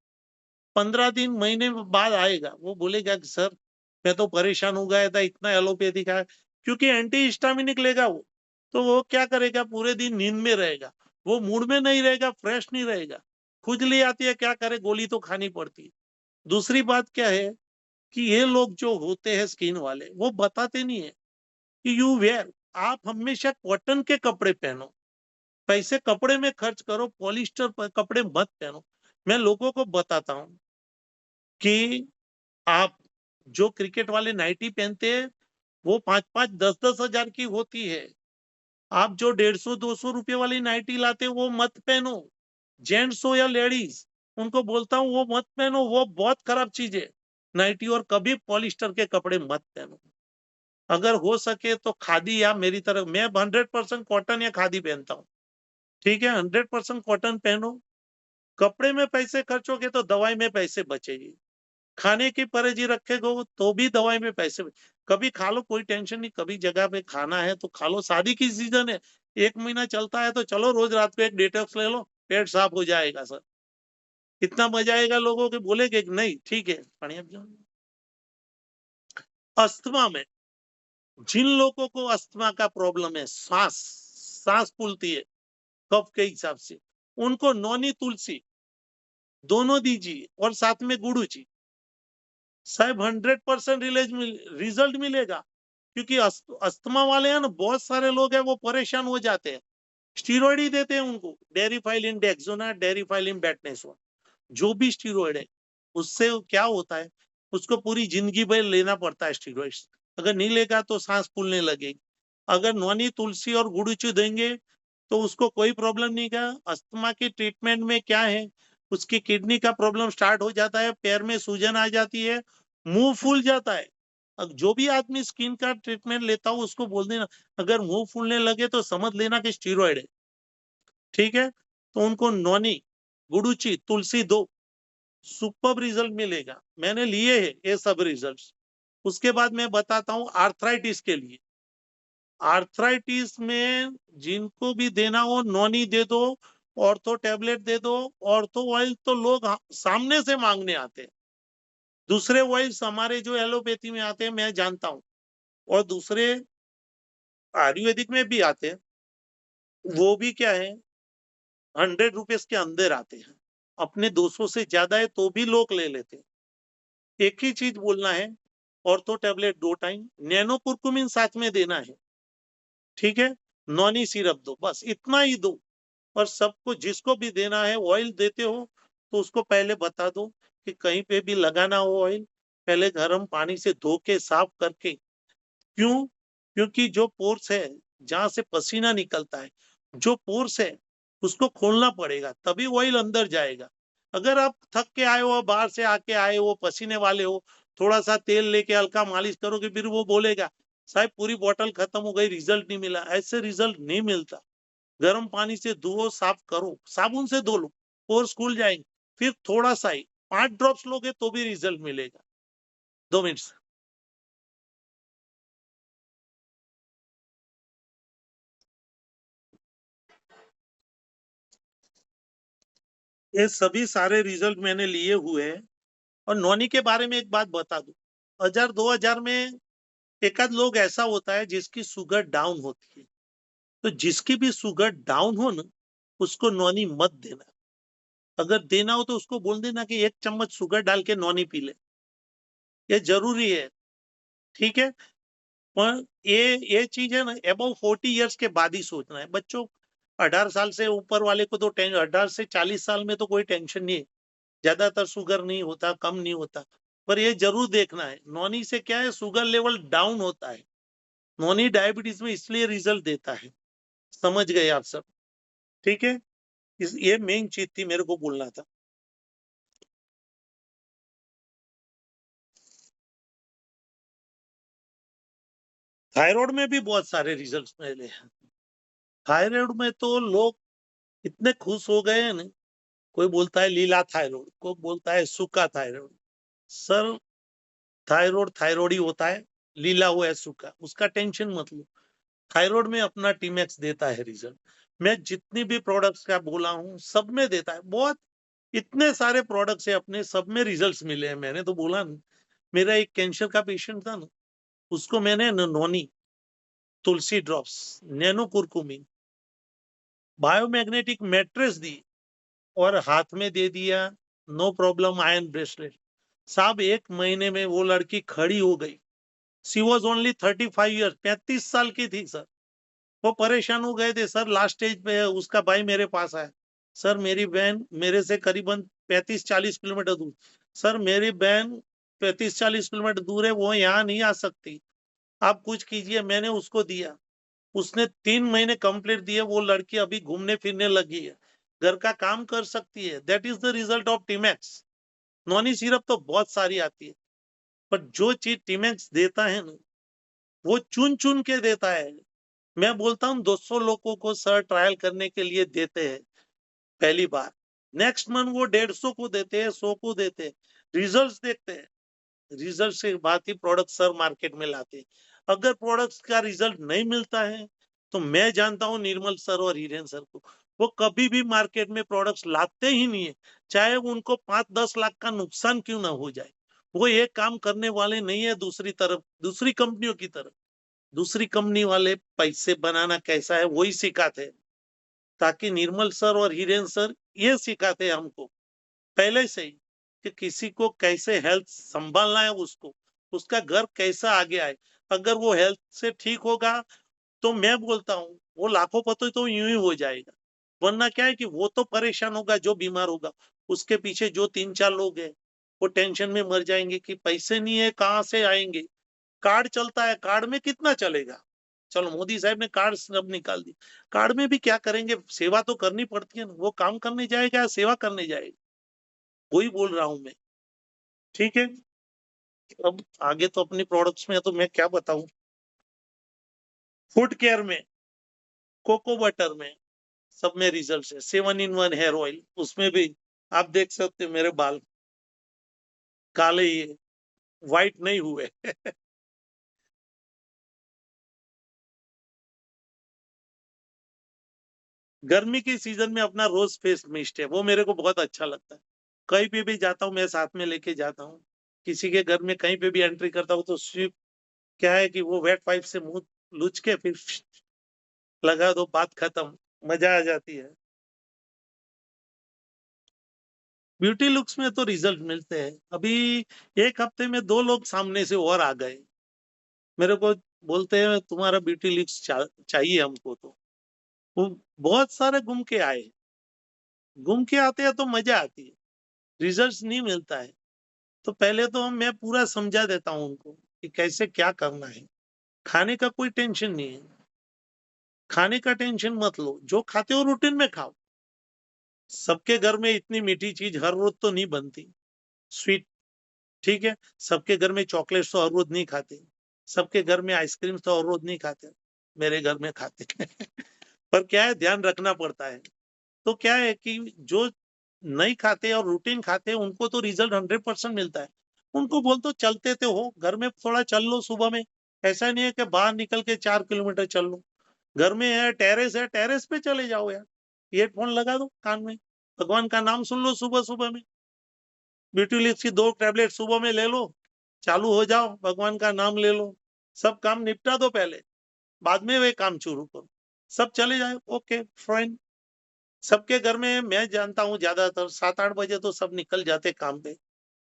15 दिन महीने बाद आएगा, वो बोलेगा कि सर मैं तो परेशान हो गया था, इतना एलोपैथी का, क्योंकि एंटी हिस्टामिनिक लेगा वो, तो वो क्या करेगा, पूरे दिन नींद में रहेगा, वो मूड में नहीं रहेगा, फ्रेश नहीं रहेगा, खुजली आती है, क्या करे, गोली तो खानी पड़ती है। दूसरी बात क्या है कि ये लोग जो होते हैं स्किन वाले, वो बताते नहीं है कि यू वेयर, आप हमेशा कॉटन के कपड़े पहनो, पैसे कपड़े में खर्च करो, पॉलिस्टर कपड़े मत पहनो। मैं लोगों को बताता हूँ कि आप जो क्रिकेट वाले नाइटी पहनते हैं, वो 5-5, 10-10 हजार की होती है। आप जो 150-200 रुपए वाली नाइटी लाते हो वो मत पहनो, जेंट्स हो या लेडीज, उनको बोलता हूँ वो मत पहनो, वो बहुत खराब चीज है नाइटी। और कभी पॉलिस्टर के कपड़े मत पहनो। अगर हो सके तो खादी, या मेरी तरफ, मैं 100% कॉटन या खादी पहनता हूँ। ठीक है, 100% कॉटन पहनो। कपड़े में पैसे खर्च होगे तो दवाई में पैसे बचेगी। खाने की परहेजी रखेगा तो भी दवाई में पैसे कभी खा लो, कोई टेंशन नहीं, कभी जगह पे खाना है तो खा लो। शादी की सीजन है, 1 महीना चलता है तो चलो रोज रात को एक डिटॉक्स ले लो, पेट साफ हो जाएगा सर। इतना मजा आएगा, लोगों के बोलेगे कि नहीं ठीक है बढ़िया। अस्थमा में जिन लोगों को अस्थमा का प्रॉब्लम है, सांस फूलती है कफ के हिसाब से, उनको नौनी तुलसी दोनों दीजिए और साथ में गुड़ूची। साहब 100% रिजल्ट मिलेगा। क्योंकि अस्थमा वाले हैं ना, बहुत सारे लोग हैं वो परेशान हो जाते हैं, स्टीरॉइड ही देते हैं उनको, डेरिफाइलिन डेक्सोना, डेरिफाइलिन बेटनेसोन, जो भी स्टीरॉइड है। उससे क्या होता है, उसको पूरी जिंदगी भर लेना पड़ता है स्टीरॉइड्स। अगर नहीं लेगा तो सांस फूलने लगेगी। अगर नौनी तुलसी और गुड़ूची देंगे तो उसको कोई प्रॉब्लम नहीं का। अस्थमा की ट्रीटमेंट में क्या है, उसकी किडनी का प्रॉब्लम स्टार्ट हो जाता है, पैर में सूजन आ जाती है, मुंह फूल जाता है। अब जो भी आदमी स्किन का ट्रीटमेंट लेता हो उसको बोल देना, अगर मुंह फूलने लगे तो समझ लेना कि स्टीरॉइड है। ठीक है, तो उनको नौनी गुड़ूची तुलसी दो, सुपर रिजल्ट मिलेगा। मैंने लिए हैं ये सब रिजल्ट्स। उसके बाद मैं बताता हूँ आर्थराइटिस के लिए। आर्थराइटिस में जिनको भी देना हो नॉनी दे दो, ऑर्थो टैबलेट दे दो। ऑर्थो ऑयल तो लोग सामने से मांगने आते हैं। दूसरे ऑयल्स हमारे जो एलोपैथी में आते हैं मैं जानता हूँ, और दूसरे आयुर्वेदिक में भी आते हैं, वो भी क्या है 100 रुपीज के अंदर आते हैं। अपने 200 से ज्यादा है तो भी लोग ले लेते हैं। एक ही चीज बोलना है, ortho tablet 2 time, nano curcumin साथ में देना है। ठीक है, नॉनी सिरप दो, बस इतना ही दो। और सबको जिसको भी देना है ऑयल देते हो तो उसको पहले बता दो कि कहीं पे भी लगाना हो ऑयल, पहले गर्म पानी से धो के साफ करके। क्यों? क्योंकि जो पोर्स है जहां से पसीना निकलता है, जो पोर्स है उसको खोलना पड़ेगा तभी ऑयल अंदर जाएगा। अगर आप थक के आए हो, बाहर से आके आए हो, पसीने वाले हो, थोड़ा सा तेल लेके हल्का मालिश करोगे, फिर वो बोलेगा साहब पूरी बोतल खत्म हो गई, रिजल्ट नहीं मिला। ऐसे रिजल्ट नहीं मिलता। गर्म पानी से धुओ, साफ करो, साबुन से धो लो, पोर्स खुल जाएंगे। फिर थोड़ा सा ही 5 ड्रॉप्स लोगे तो भी रिजल्ट मिलेगा। 2 मिनट से। ये सभी सारे रिजल्ट मैंने लिए हुए हैं। और नॉनी के बारे में एक बात बता दूं, 1000-2000 में एकाध लोग ऐसा होता है जिसकी शुगर डाउन होती है, तो जिसकी भी शुगर डाउन हो ना, उसको नॉनी मत देना। अगर देना हो तो उसको बोल देना कि 1 चम्मच शुगर डाल के नॉनी पी ले, ये जरूरी है। ठीक है, पर ये चीज है ना, अबव 40 इयर्स के बाद ही सोचना है। बच्चों 18 साल से ऊपर वाले को तो 18 से 40 साल में तो कोई टेंशन नहीं है, ज्यादातर शुगर नहीं होता, कम नहीं होता। पर ये जरूर देखना है, नॉनी से क्या है, शुगर लेवल डाउन होता है। नॉनी डायबिटीज में इसलिए रिजल्ट देता है। समझ गए आप सब? ठीक है, ये मेन चीज थी मेरे को बोलना था। थायराइड में भी बहुत सारे रिजल्ट मिले हैं। थायराइड में तो लोग इतने खुश हो गए हैं ना, कोई बोलता है लीला थायराइड, कोई बोलता है सूखा थायराइड। सर थायराइड थायराइड ही होता है, लीला हुआ है सूखा, उसका टेंशन मत लो। थायराइड में अपना टीमैक्स देता है रिजल्ट। मैं जितनी भी प्रोडक्ट्स का बोला हूँ सब में देता है। बहुत इतने सारे प्रोडक्ट्स है अपने, सब में रिजल्ट्स मिले हैं। मैंने तो बोला ना, मेरा एक कैंसर का पेशेंट था ना, उसको मैंने noni Tulsi drops, nano curcumin, biomagnetic mattress दी और हाथ में दे दिया, नो प्रॉब्लम, आयरन ब्रेसलेट। साहब 1 महीने में वो लड़की खड़ी हो गई। सी वॉज ओनली 35 ईयर्स, 35 साल की थी सर। वो परेशान हो गए थे सर, लास्ट स्टेज पे है। उसका भाई मेरे पास आया, सर मेरी बहन मेरे से करीबन 35-40 किलोमीटर दूर, सर मेरी बहन 35-40 किलोमीटर दूर है, वो यहाँ नहीं आ सकती, आप कुछ कीजिए। मैंने उसको दिया, उसने 3 महीने कंप्लीट दिए, वो लड़की अभी घूमने फिरने लगी है, घर का काम कर सकती है। That is the result of TMAX. Noni syrup तो बहुत सारी आती है, पर जो चीज टीमैक्स देता है ना, वो चुन चुन के देता है। मैं बोलता हूँ 200 लोगों को सर ट्रायल करने के लिए देते हैं पहली बार, नेक्स्ट मंथ वो 150 को देते हैं, 100 को देते हैं, रिजल्ट्स देखते हैं, रिजल्ट से बाद ही प्रोडक्ट सर मार्केट में लाते हैं। अगर प्रोडक्ट्स का रिजल्ट नहीं मिलता है तो मैं जानता हूँ निर्मल सर और हिरेन सर को, वो कभी भी मार्केट में प्रोडक्ट्स लाते ही नहीं है, चाहे उनको 5-10 लाख का नुकसान क्यों ना हो जाए। वो ये काम करने वाले नहीं है दूसरी तरफ, दूसरी कंपनियों की तरफ। दूसरी कंपनी वाले पैसे बनाना कैसा है वही सिखाते हैं, ताकि निर्मल सर और हिरेन सर ये सिखाते हैं हमको पहले से ही कि किसी को कैसे हेल्थ संभालना है, उसको उसका घर कैसा आगे आए। अगर वो हेल्थ से ठीक होगा तो मैं बोलता हूँ वो लाखों पति तो यूं ही हो जाएगा। वरना क्या है कि वो तो परेशान होगा जो बीमार होगा, उसके पीछे जो 3-4 लोग हैं वो टेंशन में मर जाएंगे कि पैसे नहीं है कहाँ से आएंगे। कार्ड चलता है, कार्ड में कितना चलेगा। चलो मोदी साहब ने कार्ड अब निकाल दी, कार्ड में भी क्या करेंगे, सेवा तो करनी पड़ती है ना, वो काम करने जाएगा या सेवा करने जाएगा, वही बोल रहा हूं मैं। ठीक है, अब आगे तो अपनी प्रोडक्ट्स में तो मैं क्या बताऊं। फूड केयर में, कोको बटर में, सब में रिजल्ट है। 7-in-1 हेयर ऑयल, उसमें भी आप देख सकते हो मेरे बाल काले ही है, व्हाइट नहीं हुए। गर्मी के सीजन में अपना रोज फेस मिस्ट है, वो मेरे को बहुत अच्छा लगता है। कहीं पे भी जाता हूँ मैं साथ में लेके जाता हूँ, किसी के घर में कहीं पे भी एंट्री करता हूँ तो सिर्फ क्या है कि वो वेट पाइप से मुंह लुच के फिर लगा दो, बात खत्म, मजा आ जाती है। ब्यूटी लुक्स में तो रिजल्ट मिलते हैं। अभी एक हफ्ते में 2 लोग सामने से और आ गए, मेरे को बोलते हैं तुम्हारा ब्यूटी लुक्स चाहिए हमको। तो वो बहुत सारे घूम के आए, घूम के आते हैं तो मजा आती है, रिजल्ट नहीं मिलता है तो पहले तो मैं पूरा समझा देता हूँ उनको कि कैसे क्या करना है। खाने का कोई टेंशन नहीं है, खाने का टेंशन मत लो, जो खाते हो रूटीन में खाओ। सबके घर में इतनी मीठी चीज हर रोज तो नहीं बनती, स्वीट, ठीक है। सबके घर में चॉकलेट तो हर रोज नहीं खाते, सबके घर में आइसक्रीम तो हर रोज नहीं खाते, मेरे घर में खाते। पर क्या है, ध्यान रखना पड़ता है। तो क्या है कि जो नहीं खाते और रूटीन खाते हैं उनको तो रिजल्ट 100% मिलता है। उनको बोल तो चलते तो हो, घर में थोड़ा चल लो सुबह में, ऐसा नहीं है कि बाहर निकल के 4 किलोमीटर चल लो। घर में है, टेरेस पे चले जाओ यार, ईयरफोन लगा दो कान में, भगवान का नाम सुन लो सुबह सुबह में, ब्यूटीलिक्स की 2 टैबलेट सुबह में ले लो, चालू हो जाओ, भगवान का नाम ले लो, सब काम निपटा दो पहले, बाद में वे काम शुरू करो, सब चले जाए। Okay fine. सबके घर में मैं जानता हूँ ज्यादातर 7-8 बजे तो सब निकल जाते काम पे।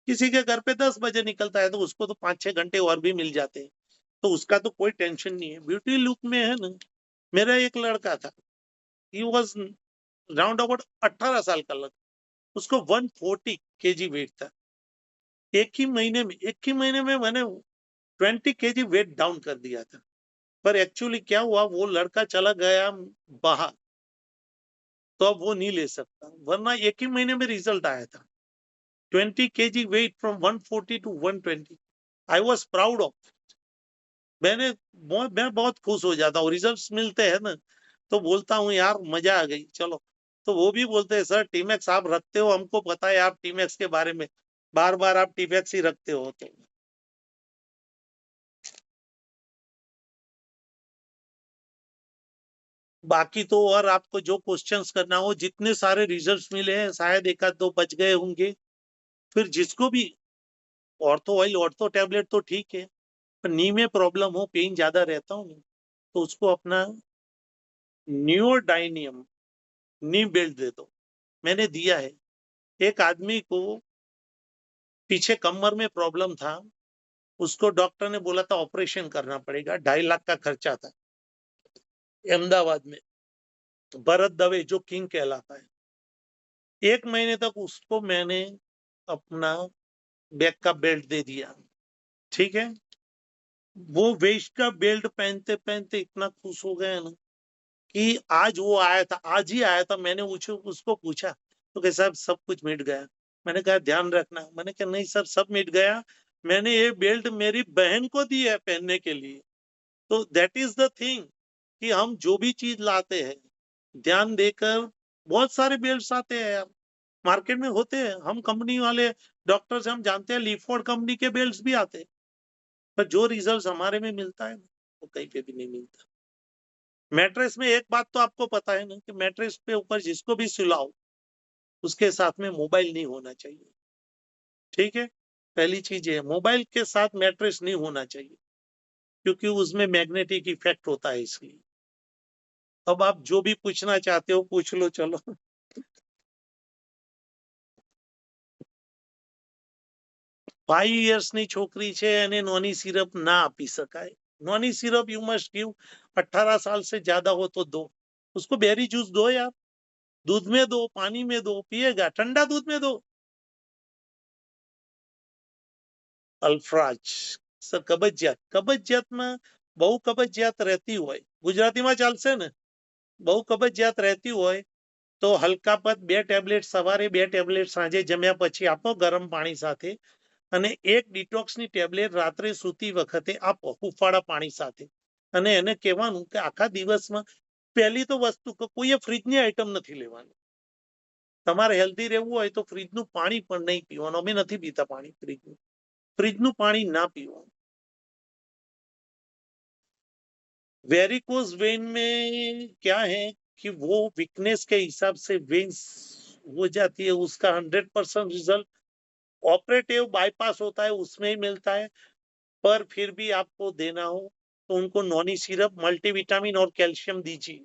किसी के घर पे 10 बजे निकलता है तो उसको तो 5-6 घंटे और भी मिल जाते हैं, तो उसका तो कोई टेंशन नहीं है। ब्यूटी लुक में है ना, मेरा एक लड़का था, ही वॉज राउंड अबाउट 18 साल का लड़का, उसको 140 kg वेट था। एक ही महीने में मैंने 20 kg वेट डाउन कर दिया था। पर एक्चुअली क्या हुआ, वो लड़का चला गया बाहर, तो अब वो नहीं ले सकता, वरना एक ही महीने में रिजल्ट आया था। 20 kg weight from 140 to 120. I was proud of. मैं बहुत खुश हो जाता हूँ, रिजल्ट्स मिलते हैं ना तो बोलता हूँ यार मजा आ गई, चलो। तो वो भी बोलते हैं सर टीमैक्स आप रखते हो, हमको पता है आप टीमैक्स के बारे में, बार बार आप टीमैक्स ही रखते हो। तो बाकी तो और आपको जो क्वेश्चंस करना हो, जितने सारे रिजल्ट्स मिले हैं शायद एक आध दो बच गए होंगे। फिर जिसको भी ऑर्थो ऑयल ऑर्थो टैबलेट तो ठीक है, पर नी में प्रॉब्लम हो, पेन ज्यादा रहता हूँ ना, तो उसको अपना नियोडाइनियम नी बेल्ट दे दो। मैंने दिया है एक आदमी को, पीछे कमर में प्रॉब्लम था, उसको डॉक्टर ने बोला था ऑपरेशन करना पड़ेगा, 2.5 लाख का खर्चा था अहमदाबाद में। भरत दवे जो किंग कहलाता है, 1 महीने तक उसको मैंने अपना बैक का बेल्ट दे दिया, ठीक है। वो वेस्ट का बेल्ट पहनते पहनते इतना खुश हो गया ना कि आज वो आया था, आज ही आया था। मैंने उसको पूछा तो कह साहब सब कुछ मिट गया। मैंने कहा ध्यान रखना, मैंने कहा नहीं सर सब मिट गया, मैंने ये बेल्ट मेरी बहन को दी है पहनने के लिए। तो दैट इज द थिंग, कि हम जो भी चीज लाते हैं ध्यान देकर, बहुत सारे बेल्ट आते हैं यार मार्केट में होते हैं, हम कंपनी वाले डॉक्टर से हम जानते हैं, लीफोर्ड कंपनी के बेल्ट भी आते हैं, पर जो रिजल्ट हमारे में मिलता है वो कहीं पे भी नहीं मिलता। मैट्रेस में एक बात तो आपको पता है ना कि मैट्रेस पे ऊपर जिसको भी सुलाओ उसके साथ में मोबाइल नहीं होना चाहिए, ठीक है। पहली चीज है मोबाइल के साथ मैट्रेस नहीं होना चाहिए, क्योंकि उसमें मैग्नेटिक इफेक्ट होता है इसलिए। अब आप जो भी पूछना चाहते हो पूछ लो, चलो। 5 યર્સની છોકરી છે એને નોની સિરપ ના આપી શકાય। Noni syrup you must give 18 साल से ज्यादा हो तो दो, उसको बेरी जूस दो यार, दूध में दो, पानी में दो, पिएगा, ठंडा दूध में दो। अल्फ्राज सर कबजियात में બહુ કબજિયાત રહેતી હોય, ગુજરાતીમાં ચાલશે ને, બહુ કબજિયાત રહેતી હોય તો હલકા પદ 2 ટેબ્લેટ સવારે 2 ટેબ્લેટ સાંજે જમ્યા પછી આપો ગરમ પાણી સાથે, અને એક ડિટોક્સની ટેબ્લેટ રાત્રે સૂતી વખતે આપો હુંફાળા પાણી સાથે। અને એને કહેવાનું કે આખા દિવસમાં પહેલી તો વસ્તુ કે કોઈએ ફ્રીજની આઈટમ નથી લેવાની, તમારે હેલ્ધી રહેવું હોય તો ફ્રીજનું પાણી પણ નહીં પીવાનું, અમે નથી પીતા પાણી ફ્રીજનું, ફ્રીજનું પાણી ના પીવાનું। वेरिकोज वेन में क्या है कि वो वीकनेस के हिसाब से वेन्स हो जाती है, उसका 100% रिजल्ट ऑपरेटिव बाईपास होता है उसमें ही मिलता है। पर फिर भी आपको देना हो तो उनको नॉनी सिरप मल्टीविटामिन और कैल्शियम दीजिए,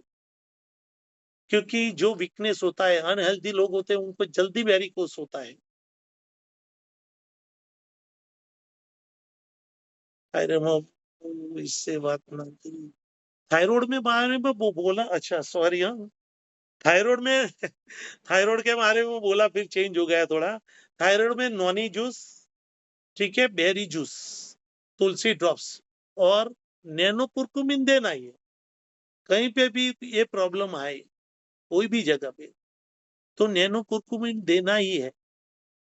क्योंकि जो वीकनेस होता है अनहेल्दी लोग होते हैं उनको जल्दी वेरिकोस होता है। अरे वो इससे बात ना करी। थायराइड में बारे में वो बोला, अच्छा सॉरी, हाँ थायराइड में थायराइड के बारे में बोला फिर चेंज हो गया थोड़ा। थायराइड में नॉनी जूस, ठीक है, बेरी जूस, तुलसी ड्रॉप्स और नैनो कुरकुमिन देना ही है। कहीं पे भी ये प्रॉब्लम आए कोई भी जगह पे तो नैनो कुरकुमिन देना ही है,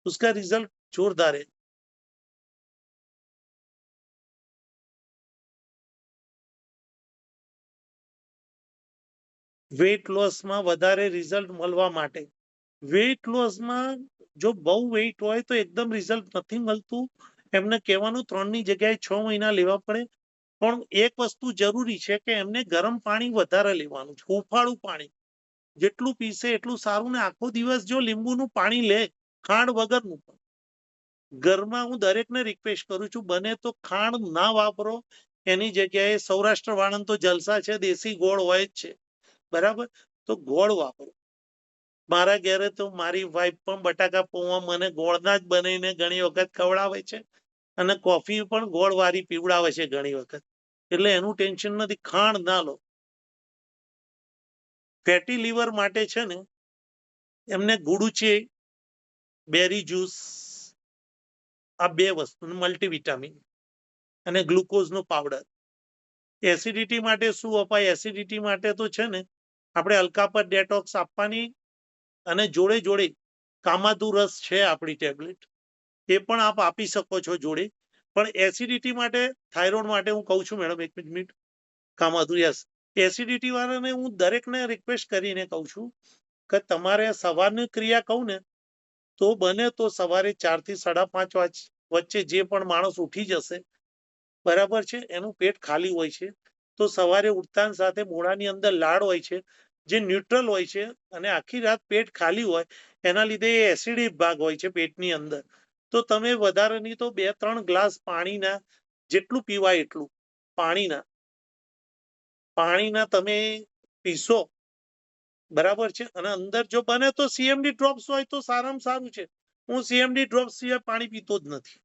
उसका रिजल्ट जोरदार है। વેઇટ લોસમાં વધારે રિઝલ્ટ મળવા માટે વેઇટ લોસમાં જો બહુ વેઇટ હોય તો એકદમ રિઝલ્ટ નથી મળતું, એમને કહેવાનું 3 ની જગ્યાએ 6 મહિના લેવા પડે। પણ એક વસ્તુ જરૂરી છે કે એમને ગરમ પાણી વધારે લેવાનું છે, હુંફાળું પાણી જેટલું પીશે એટલું સારું। ને આખો દિવસ જો લીંબુનું પાણી લે ખાંડ વગરનું, ઘરમાં હું દરેકને રિક્વેસ્ટ કરું છું બને તો ખાંડ ના વાપરો, એની જગ્યાએ સૌરાષ્ટ્ર વાળાને તો જલસા છે, દેશી ગોળ હોય જ છે, બરાબર, તો ગોળ વાપરો। મારા ઘરે તો મારી વાઈફ પણ બટાકા પૌવા મને ગોળના જ બનાવીને ઘણી વખત ખવડાવે છે, અને કોફી પણ ગોળ વાળી પીવડાવે છે ઘણી વખત, એટલે એનું ટેન્શન નથી, ખાંડ ના લો। ફેટી લીવર માટે છે ને એમને ગુડુચી, બેરી જ્યુસ, આ 2 વસ્તુ, મલ્ટીવિટામિન અને ગ્લુકોઝનો પાવડર। એસિડિટી માટે શું અપાય? એસિડિટી માટે તો છે ને આપણે હલકા પર ડેટોક્સ આપવાની, અને જોડે જોડે કામાદુ રસ છે આપણી ટેબ્લેટ, એ પણ આપ આપી શકો છો જોડે। પણ એસિડિટી માટે, થાઇરોઇડ માટે હું કહું છું મેડમ, 1 મિનિટ, કામાદુ, યસ, એસિડિટી વાળાને હું દરેકને રિક્વેસ્ટ કરીને કહું છું કે તમારે સવારની ક્રિયા કહું ને તો બને તો સવારે 4 થી 5:30 વચ્ચે જે પણ માણસ ઉઠી જશે, બરાબર છે, એનું પેટ ખાલી હોય છે, તો સવારે ઉઠતા સાથે મોઢાની અંદર લાળ હોય છે જે ન્યુટ્રલ હોય છે, અને આખી રાત પેટ ખાલી હોય એના લીધે એસિડિક ભાગ હોય છે પેટની અંદર, તો તમે વધારે નહીં તો 2-3 ગ્લાસ પાણીના, જેટલું પીવાય એટલું પાણીના તમે પીશો, બરાબર છે। અને અંદર જો બને તો સીએમડી ડ્રોપ્સ હોય તો સારામાં સારું છે। હું સીએમડી ડ્રોપ્સ સિવાય પાણી પીતો જ નથી,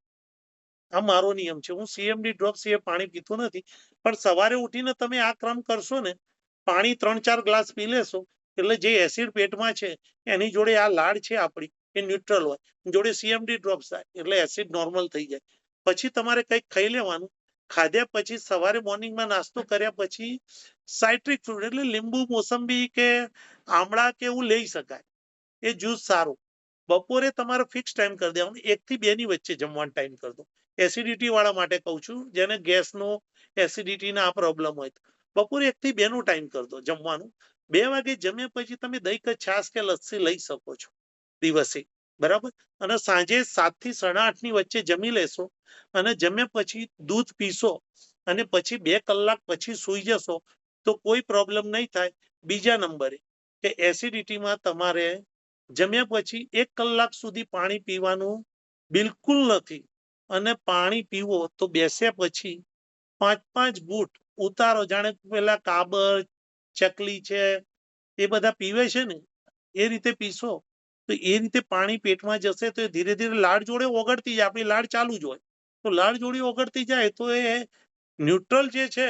આ મારો નિયમ છે, હું સીએમડી ડ્રોપ સિવાય પાણી પીતો નથી। પણ સવારે ઉઠીને તમે આ ક્રમ કરશો ને, પાણી 3-4 ગ્લાસ પી લેશો એટલે જે એસિડ પેટમાં છે એની જોડે આ લાળ છે આપણી એ ન્યુટ્રલ હોય, જોડે સીએમડી ડ્રોપ્સ થાય એટલે એસિડ નોર્મલ થઈ જાય। પછી તમારે કંઈક ખાઈ લેવાનું, ખાધ્યા પછી સવારે મોર્નિંગમાં નાસ્તો કર્યા પછી સાઇટ્રિક ફ્રૂટ એટલે લીંબુ, મોસંબી કે આમળા કે એવું લઈ શકાય, એ જ્યુસ સારું। બપોરે તમારે ફિક્સ ટાઈમ કરી દેવાનું, 1 થી 2 ની વચ્ચે જમવાનો ટાઈમ કરી દો। એસિડિટી વાળા માટે કહું છું, જેને ગેસનો, એસિડિટીના આ પ્રોબ્લેમ હોય, બપોરે 1 થી 2 નો ટાઈમ કરી દો જમવાનું. 2 વાગે જમ્યા પછી તમે દહીં કે છાશ કે લસ્સી લઈ શકો છો દિવસે, બરાબર. અને સાંજે 7 થી 8:30 ની વચ્ચે જમી લેશો અને જમ્યા પછી દૂધ પીશો અને પછી 2 કલાક પછી સૂઈ જશો તો કોઈ પ્રોબ્લેમ નહીં થાય. બીજા નંબરે કે એસિડિટીમાં તમારે જમ્યા પછી 1 કલાક સુધી પાણી પીવાનું બિલકુલ નથી અને પાણી પીવો તો બેસ્યા પછી 5 ઘૂંટ ઉતારો. જાણે પેલા કાબર, ચકલી છે એ બધા પીવે છે ને એ રીતે પીશો તો એ રીતે પાણી પેટમાં જશે તો ધીરે ધીરે લાળ જોડે ઓગળતી જાય. આપણી લાળ ચાલુ જ હોય તો લાળ જોડે ઓગળતી જાય તો એ ન્યુટ્રલ જે છે,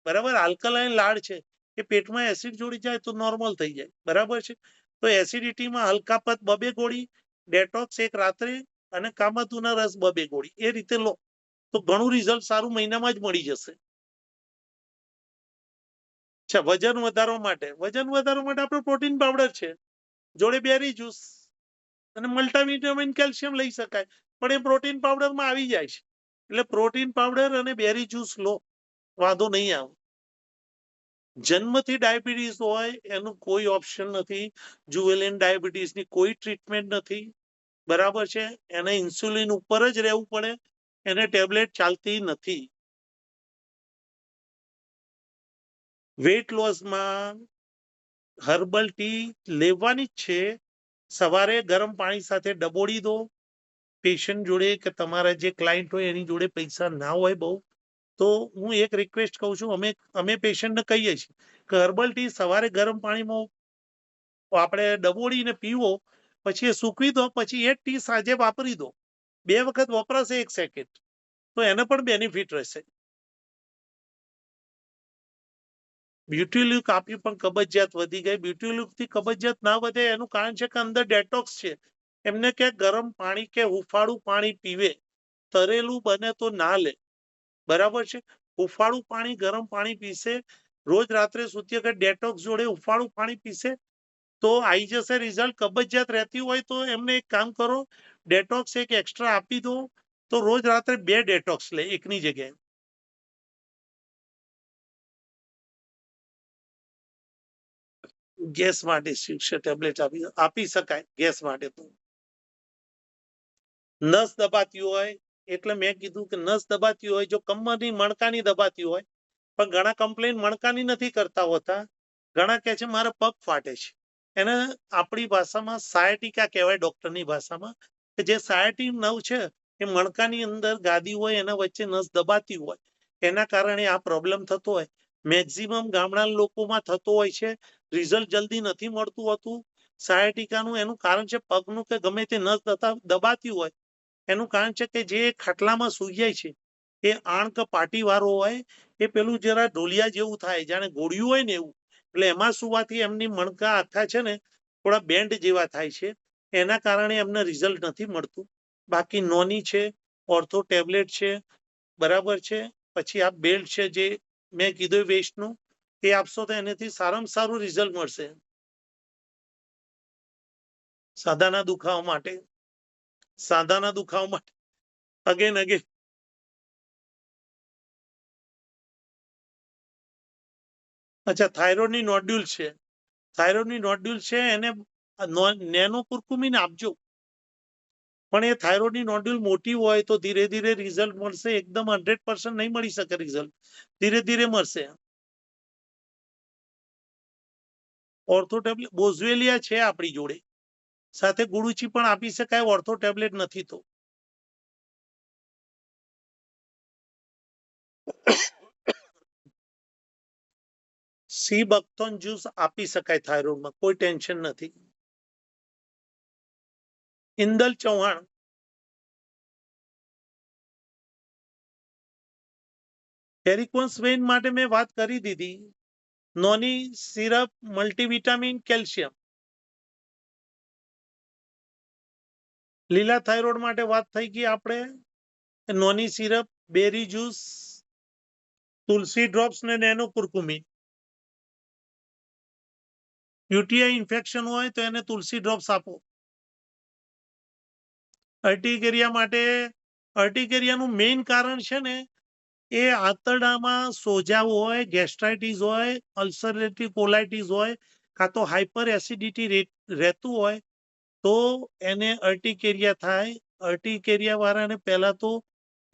બરાબર, આલ્કલાઇન લાળ છે એ પેટમાં એસિડ જોડી જાય તો નોર્મલ થઈ જાય, બરાબર છે. તો એસિડિટીમાં હલકાપત 2 ગોળી, ડેટોક્સ 1 રાત્રે અને કામધુના રસ 2 ગોળી એ રીતે લો તો ઘણું રિઝલ્ટ સારું મહિનામાં જ મળી જશે. અચ્છા, વજન વધારવા માટે આપણે પ્રોટીન પાવડર છે, જોડે બેરી જ્યુસ અને મલ્ટીવિટામિન કેલ્શિયમ લઈ શકાય, પણ એ પ્રોટીન પાવડરમાં આવી જાય છે. એટલે પ્રોટીન પાવડર અને બેરી જ્યુસ લો, વાંધો નહીં આવે. જન્મથી ડાયાબિટીસ હોય એનું કોઈ ઓપ્શન નથી. જુવેલિયન ડાયાબિટીસની કોઈ ટ્રીટમેન્ટ નથી, બરાબર છે. એને ઇન્સ્યુલિન ઉપર જ રહેવું પડે, એને ટેબ્લેટ ચાલતી નથી. વેટ લોસમાં હર્બલ ટી લેવાની જ છે. સવારે ગરમ પાણી સાથે ડબોળી દો. પેશન્ટ જોડે કે તમારા જે ક્લાયન્ટ હોય એની જોડે પૈસા ના હોય બહુ તો હું એક રિક્વેસ્ટ કહું છું, અમે પેશન્ટને કહીએ છીએ કે હર્બલ ટી સવારે ગરમ પાણીમાં આપણે ડબોળીને પીવો, પછી એ સૂકવી દો, પછી એ ટી સાંજે વાપરી દો. 2 વખત વપરાશે 1 સેકન્ડ તો એને પણ બેનિફિટ રહેશે. બ્યુટીલ્યુક આપ્યું પણ કબજિયાત વધી ગઈ. બ્યુટીલ્યુક થી કબજિયાત ના વધે એનું કારણ છે કે અંદર ડેટોક્સ છે. એમને કે ગરમ પાણી કે હુંફાળું પાણી પીવે, તરેલું બને તો ના લે, બરાબર છે. હુંફાળું પાણી ગરમ પાણી પીશે, રોજ રાત્રે સૂતી વખતે ડેટોક્સ જોડે હુંફાળું પાણી પીશે તો આવી જશે રિઝલ્ટ. કબજિયાત રહેતી હોય તો એમને એક કામ કરો, ડેટોક્સ 1 એક્સ્ટ્રા આપી દો તો રોજ રાત્રે 2 ડેટોક્સ લે એકની જગ્યાએ. ગેસ માટે શીર્ષ ટેબ્લેટ આપી શકાય. ગેસ માટે તો નસ દબાતી હોય એટલે મેં કીધું કે નસ દબાતી હોય, જો કમરની મણકાની દબાતી હોય, પણ ઘણા કમ્પ્લેન મણકાની નથી કરતા હોતા. ઘણા કહે છે મારા પગ ફાટે છે, એને આપણી ભાષામાં સાયટિકા કહેવાય, ડોક્ટરની ભાષામાં, કે જે સાયટિક નવ છે એ મણકાની અંદર ગાદી હોય એના વચ્ચે નસ દબાતી હોય એના કારણે આ પ્રોબ્લેમ થતો હોય. મેક્સિમમ ગામડા લોકોમાં થતો હોય છે. રિઝલ્ટ જલ્દી નથી મળતું હોતું. સાયટિકાનું એનું કારણ છે પગનું કે ગમે તે નસ દબાતી હોય એનું કારણ છે કે જે ખાટલામાં સૂઈ જાય છે એ આણ કે પાટી વાળો હોય એ પેલું જરા ઢોલિયા જેવું થાય, જાણે ગોળિયું હોય ને એવું. એટલે એમાં સુવાથી એમની મણકા આખા છે ને થોડા બેન્ડ જેવા થાય છે, એના કારણે એમને રિઝલ્ટ નથી મળતું. બાકી નોની છે, ઓર્થો ટેબ્લેટ છે, બરાબર છે. પછી આ બેલ્ટ છે જે મેં કીધું વેસ્ટનું, એ આપશો તો એનાથી સારામાં સારું રિઝલ્ટ મળશે. સાંધાના દુખાવા માટે અગેન અચ્છા, થાઇરોઇડની નોડ્યુલ છે, એને નેનો કુર્કુમીન આપજો. પણ એ થાઇરોઇડની નોડ્યુલ મોટી હોય તો ધીરે ધીરે રિઝલ્ટ મળશે. એકદમ 100% નહીં મળી શકે રિઝલ્ટ, ધીરે ધીરે મળશે. ઓર્થો ટેબ્લેટ બોઝવેલિયા છે આપણી જોડે, સાથે ગુડુચી પણ આપી શકાય, ઓર્થો ટેબ્લેટ નથી તો. સી બકથોન જ્યુસ આપી શકાય થાઇરોઇડમાં, કોઈ ટેન્શન નથી. ઇન્દલ ચૌહાણ વેરિકોન્સ વેઇન માટે મેં વાત કરી દીધી. નોની સિરપ, મલ્ટીવિટામિન, કેલ્શિયમ. લીલા થાઇરોઇડ માટે વાત થઈ ગઈ આપણે. નોની સિરપ, બેરી જ્યુસ, તુલસી ડ્રોપ્સ ને નેનો કુર્કુમીન. યુટીઆઈ ઇન્ફેક્શન હોય તો એને તુલસી ડ્રોપ્સ આપો. અર્ટિકેરિયા માટે, અર્ટિકેરિયાનું મેઇન કારણ છે ને એ આંતરડામાં સોજા હોય, ગેસ્ટ્રાઇટિસ હોય, અલ્સરેટિવ કોલાઇટિસ હોય, કાં તો હાઇપર એસિડિટી રહેતું હોય તો એને અર્ટિકેરિયા થાય. અર્ટિકેરિયા વાળાને પહેલા તો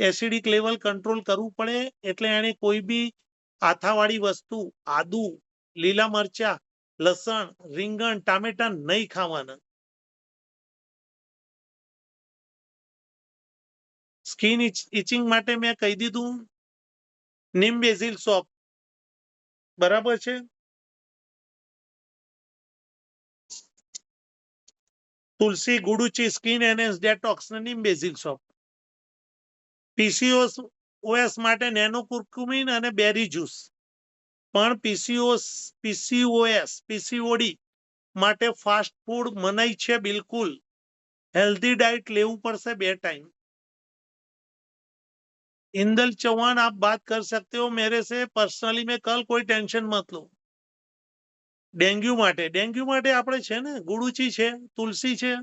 એસિડિક લેવલ કંટ્રોલ કરવું પડે, એટલે એને કોઈ બી આથાવાળી વસ્તુ, આદુ, લીલા મરચા, લસણ, રીંગણ, ટામેટા નહીં ખાવાના. સ્કિન ઇચિંગ માટે મેં કહી દીધું નીમ બેઝિલ સોપ, બરાબર છે. તુલસી, ગુડુચી, સ્કિન એનહેન્સ ડેટોક્સ ને નીમ બેઝિલ સોપ. પીસીઓએસ માટે નેનો કુર્કુમિન અને બેરી જ્યુસ. પણ પીસીઓડી માટે ફાસ્ટ ફૂડ મનાઈ છે બિલકુલ. हेल्दी डाइट लेવું પડશે 2 टाइम. इंदल चौहान, आप बात कर सकते हो मेरे से पर्सनली में कल, कोई टेंशन मत लो. डेंग्यू માટે આપણે છે ને ગુડુચી છે, તુલસી છે.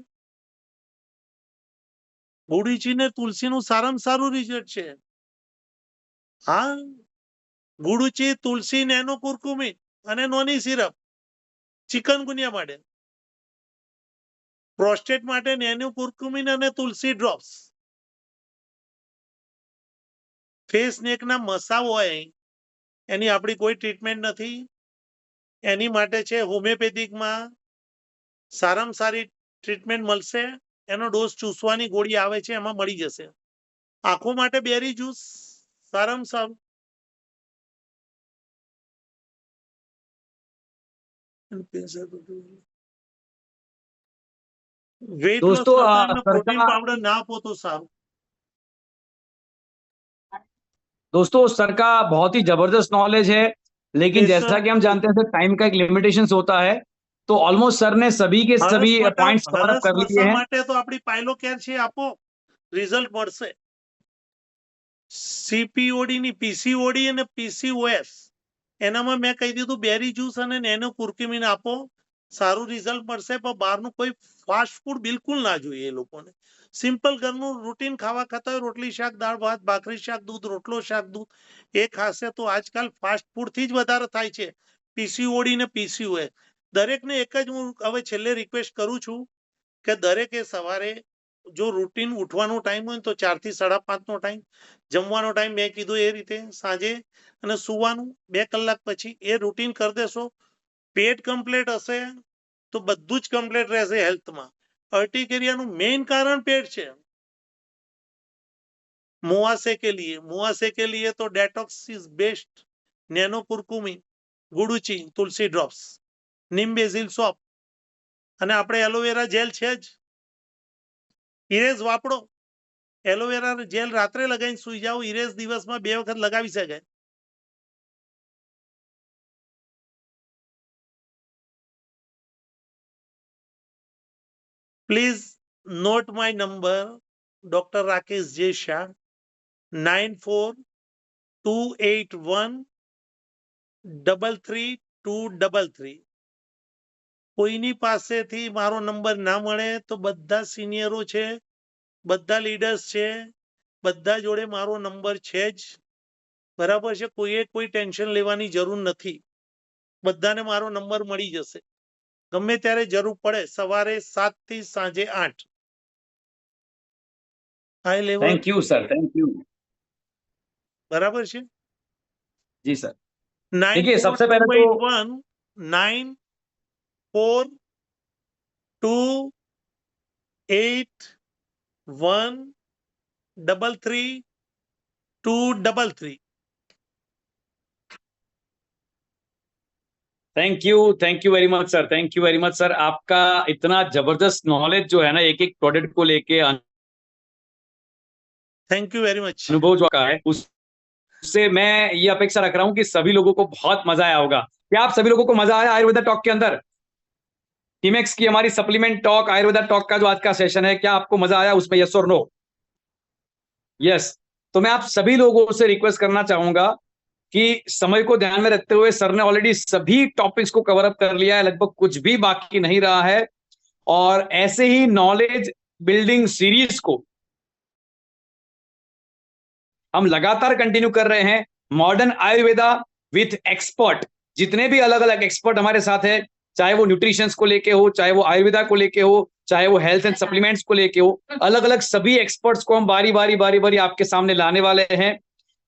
ગુડુચી ને તુલસીનું સારામાં સારું રિઝલ્ટ છે. હા, ગુડુચી, તુલસી, નેનો કુર્કુમિન અને નોની સિરપ. ચિકનગુનિયા માટે, પ્રોસ્ટેટ માટે નેનો કુર્કુમિન અને તુલસી ડ્રોપ્સ. ફેસ નેકના મસા હોય એની આપણી કોઈ ટ્રીટમેન્ટ નથી. એની માટે છે હોમિયોપેથિકમાં સારામાં સારી ટ્રીટમેન્ટ મળશે. એનો ડોઝ ચૂસવાની ગોળી આવે છે, એમાં મળી જશે. આંખો માટે બેરી જ્યુસ સારામાં સારું. વેઇટ લોસ दोस्तों કરતા એમને सर પ્રોટીન का પાવડર ના આપો તો સારું. दोस्तों सर का बहुत ही जबरदस्त नॉलेज है, लेकिन जैसा कि हम जानते हैं टाइम का एक लिमिटेशन होता है, तो ऑलमोस्ट सर ने सभी के सभी पॉइंट्स कवर अप कर लिए हैं. માટે તો આપણી પાયલો કેર છે, આપો રિઝલ્ટ મળશે. સીપીઓડી ની, પીસીઓડી અને પીસીઓએસ એનામાં મેં કહી દીધું બેરી જ્યુસ અને નેનો કુર્કુમિન આપો, સારું રિઝલ્ટ મળશે. પણ બહારનું કોઈ ફાસ્ટ ફૂડ બિલકુલ ના જોઈએ એ લોકોને. સિમ્પલ ઘરનું રૂટીન ખાવા ખાતા હોય, રોટલી શાક, દાળ ભાત, ભાખરી શાક, દૂધ, રોટલો શાક, દૂધ એ ખાશે તો આજકાલ ફાસ્ટ ફૂડ થી જ વધારે થાય છે પીસીઓડી ને પીસીઓએસ. દરેકને એક જ હું હવે છેલ્લે રિક્વેસ્ટ કરું છું કે દરેકે સવારે જો રૂટીન ઉઠવાનો ટાઈમ હોય તો 4 થી 5:30 નો ટાઈમ, જમવાનો ટાઈમ મેં કીધું એ રીતે સાંજે, અને સુવાનું 2 કલાક પછી એ રૂટીન કરી દેશો. પેટ કમ્પ્લીટ હશે તો બધું જ કમ્પ્લીટ રહેશે હેલ્થમાં. અર્ટિકેરિયાનું મેઇન કારણ પેટ છે. मुआसे के लिए तो detox is best. Nano curcumin, guduchi, tulsi drops, neem basil soap અને આપણે એલોવેરા જેલ છે જ. ઇરેઝ વાપરો. એલોવેરા જેલ રાત્રે લગાવીને સુઈ જાઓ, ઇરેઝ દિવસમાં 2 વખત લગાવી શકાય. Please note my number, doctor Rakesh J Shah, 9428133233. કોઈની પાસેથી મારો નંબર ના મળે તો બધા સિનિયરો છે, બધા લીડર્સ છે, બધા જોડે મારો નંબર છે જ, બરાબર છે. કોઈએ કોઈ ટેન્શન લેવાની જરૂર નથી. બધાને મારો નંબર મળી જશે ગમે ત્યારે જરૂર પડે, સવારે 7 થી સાંજે 8. High level. Thank you sir, thank you. બરાબર છે. जी सर. देखिए सबसे पहले तो 9428133233. Thank you very much sir, thank you very much sir. आपका इतना जबरदस्त नॉलेज जो है ना, एक एक प्रोडक्ट को लेके थैंक यू वेरी मच. अनुभव जो का है उससे मैं ये अपेक्षा रख रहा हूँ कि सभी लोगों को बहुत मजा आया होगा. क्या आप सभी लोगों को मजा आया आयुर्वेदा टॉक के अंदर? टीमेक्स की हमारी सप्लीमेंट टॉक, आयुर्वेदा टॉक का जो आज का सेशन है, क्या आपको मजा आया उसमें? यस और नो? यस. तो मैं आप सभी लोगों से रिक्वेस्ट करना चाहूंगा कि समय को ध्यान में रखते हुए सर ने ऑलरेडी सभी टॉपिक्स को कवर अप कर लिया है, लगभग कुछ भी बाकी नहीं रहा है. और ऐसे ही नॉलेज बिल्डिंग सीरीज को हम लगातार कंटिन्यू कर रहे हैं मॉडर्न आयुर्वेदा विथ एक्सपर्ट। जितने भी अलग अलग एक्सपर्ट हमारे साथ है, चाहे वो न्यूट्रिशन को लेके हो, चाहे वो आयुर्वेदा को लेके हो, चाहे वो हेल्थ एंड सप्लीमेंट्स को लेके हो, अलग अलग सभी एक्सपर्ट्स को हम बारी बारी आपके सामने लाने वाले हैं।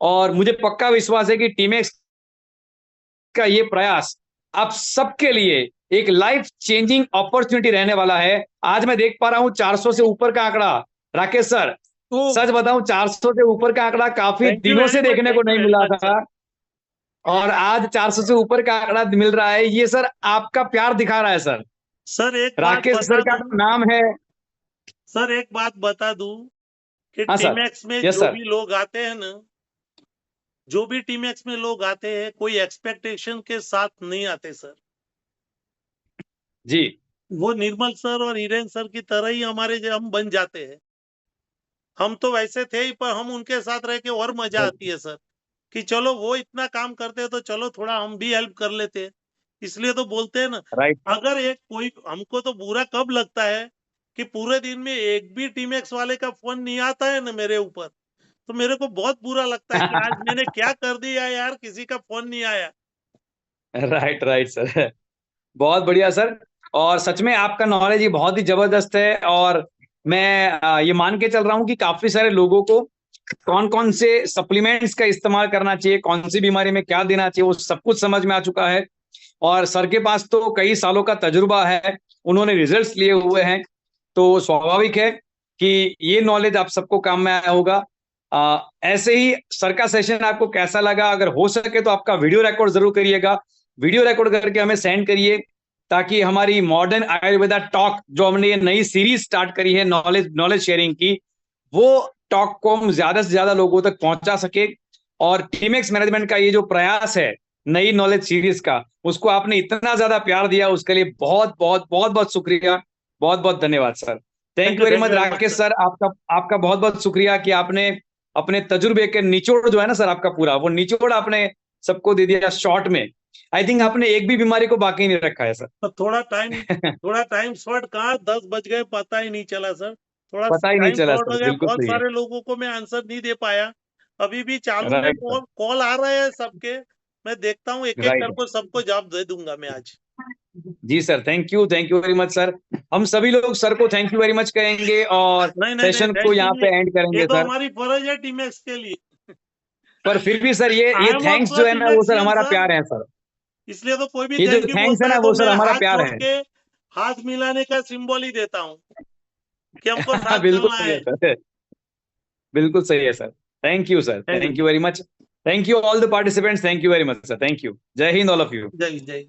और मुझे पक्का विश्वास है कि टीमेक्स का ये प्रयास आप सबके लिए एक लाइफ चेंजिंग अपॉर्चुनिटी रहने वाला है। आज मैं देख पा रहा हूं 400 से ऊपर का आंकड़ा। राकेश सर, तो सच बताऊं 400 से ऊपर का आंकड़ा काफी थैंक यू दिनों वेरी से मच, देखने को थैंक यू नहीं वेरी मिला मच था, सर। और आज 400 से ऊपर का आंकड़ा मिल रहा है। ये सर आपका प्यार दिखा रहा है सर। सर एक बात राकेश बता सर का दूं, नाम है। सर एक बात बता दूं कि हाँ सर। टीमैक्स में यस जो सर। भी लोग आते हैं ना, जो भी टीमैक्स में लोग आते हैं, कोई एक्सपेक्टेशन के साथ नहीं आते सर। जी। वो निर्मल सर और हिरेन सर की तरह ही हमारे जो हम बन जाते हैं। हम तो वैसे थे ही, पर हम उनके साथ रह के और मजा आती है सर, कि चलो वो इतना काम करते हैं तो चलो थोड़ा हम भी हेल्प कर लेते हैं। इसलिए तो बोलते हैं ना, राइट। अगर एक कोई हमको तो बुरा कब लगता है कि पूरे दिन में एक भी टीमैक्स वाले का फोन नहीं आता है ना मेरे ऊपर, तो मेरे को बहुत बुरा लगता है कि आज मैंने क्या कर दिया यार, किसी का फोन नहीं आया। Right right sir. बहुत बढ़िया सर। और सच में आपका नॉलेज ये बहुत ही जबरदस्त है। और मैं ये मान के चल रहा हूँ कि काफी सारे लोगों को कौन कौन से सप्लीमेंट्स का इस्तेमाल करना चाहिए, कौन सी बीमारी में क्या देना चाहिए, वो सब कुछ समझ में आ चुका है। और सर के पास तो कई सालों का तजुर्बा है, उन्होंने रिजल्ट्स लिए हुए हैं। तो स्वाभाविक है कि ये नॉलेज आप सबको काम में आया होगा। ऐसे ही सर का सेशन आपको कैसा लगा, अगर हो सके तो आपका वीडियो रिकॉर्ड जरूर करिएगा। वीडियो रिकॉर्ड करके हमें सेंड करिए, ताकि हमारी मॉडर्न आयुर्वेदा टॉक जो हमने ये नई सीरीज स्टार्ट करी है नॉलेज नॉलेज शेयरिंग की, वो टॉक को हम ज्यादा से ज्यादा लोगों तक पहुंचा सके। और टीमेक्स मैनेजमेंट का ये जो प्रयास है नई नॉलेज सीरीज का, उसको आपने इतना ज्यादा प्यार दिया, उसके लिए बहुत बहुत बहुत बहुत शुक्रिया। बहुत बहुत धन्यवाद sir. Thank you very thank much you very much Rakesh sir. Sir. आपका आपका बहुत बहुत शुक्रिया कि आपने अपने तजुर्बे के निचोड़ जो है ना सर, आपका पूरा वो निचोड़ आपने सबको दे दिया शॉर्ट में। आई थिंक आपने एक भी बीमारी को बाकी नहीं रखा है सर। तो थोड़ा टाइम शॉर्ट कहाँ 10 बज गए पता ही नहीं चला सर। थोड़ा पता ही नहीं टाइम चला शॉर्ट सर, हो गया, बिल्कुल बहुत सही है। सारे लोगों को मैं आंसर नहीं दे पाया। अभी भी चालू में राइट सर। कॉल कॉल आ रहे हैं सबके, मैं देखता हूँ एक एक राइट। करके सबको जवाब दे दूंगा मैं आज। जी sir, thank you very much sir. हम सभी लोग सर को थैंक यू वेरी मच कहेंगे और नहीं नहीं नहीं, सेशन को थैंक यू यहाँ नहीं, पे एंड ये करेंगे तो सर। हमारी फर्ज है टीमैक्स के लिए। पर फिर भी सर आई ये एम थैंक्स ऑल्सो जो है ना वो सर टीमैक्सियन हमारा सर, प्यार है सर। इसलिए तो कोई भी ये जो थैंक यू थैंक्स है बोलता ना है वो तो सर मैं हमारा हाथ प्यार जोड़ है। के हाथ मिलाने का सिंबल ही देता हूँ कि हमको साथ बिल्कुल चलना सही है। है सर। बिल्कुल सही है sir. Thank you sir, thank you. Thank you very much. Thank you all the participants, thank you very much sir, thank you. जय हिंद ऑल ऑफ यू। जय जय।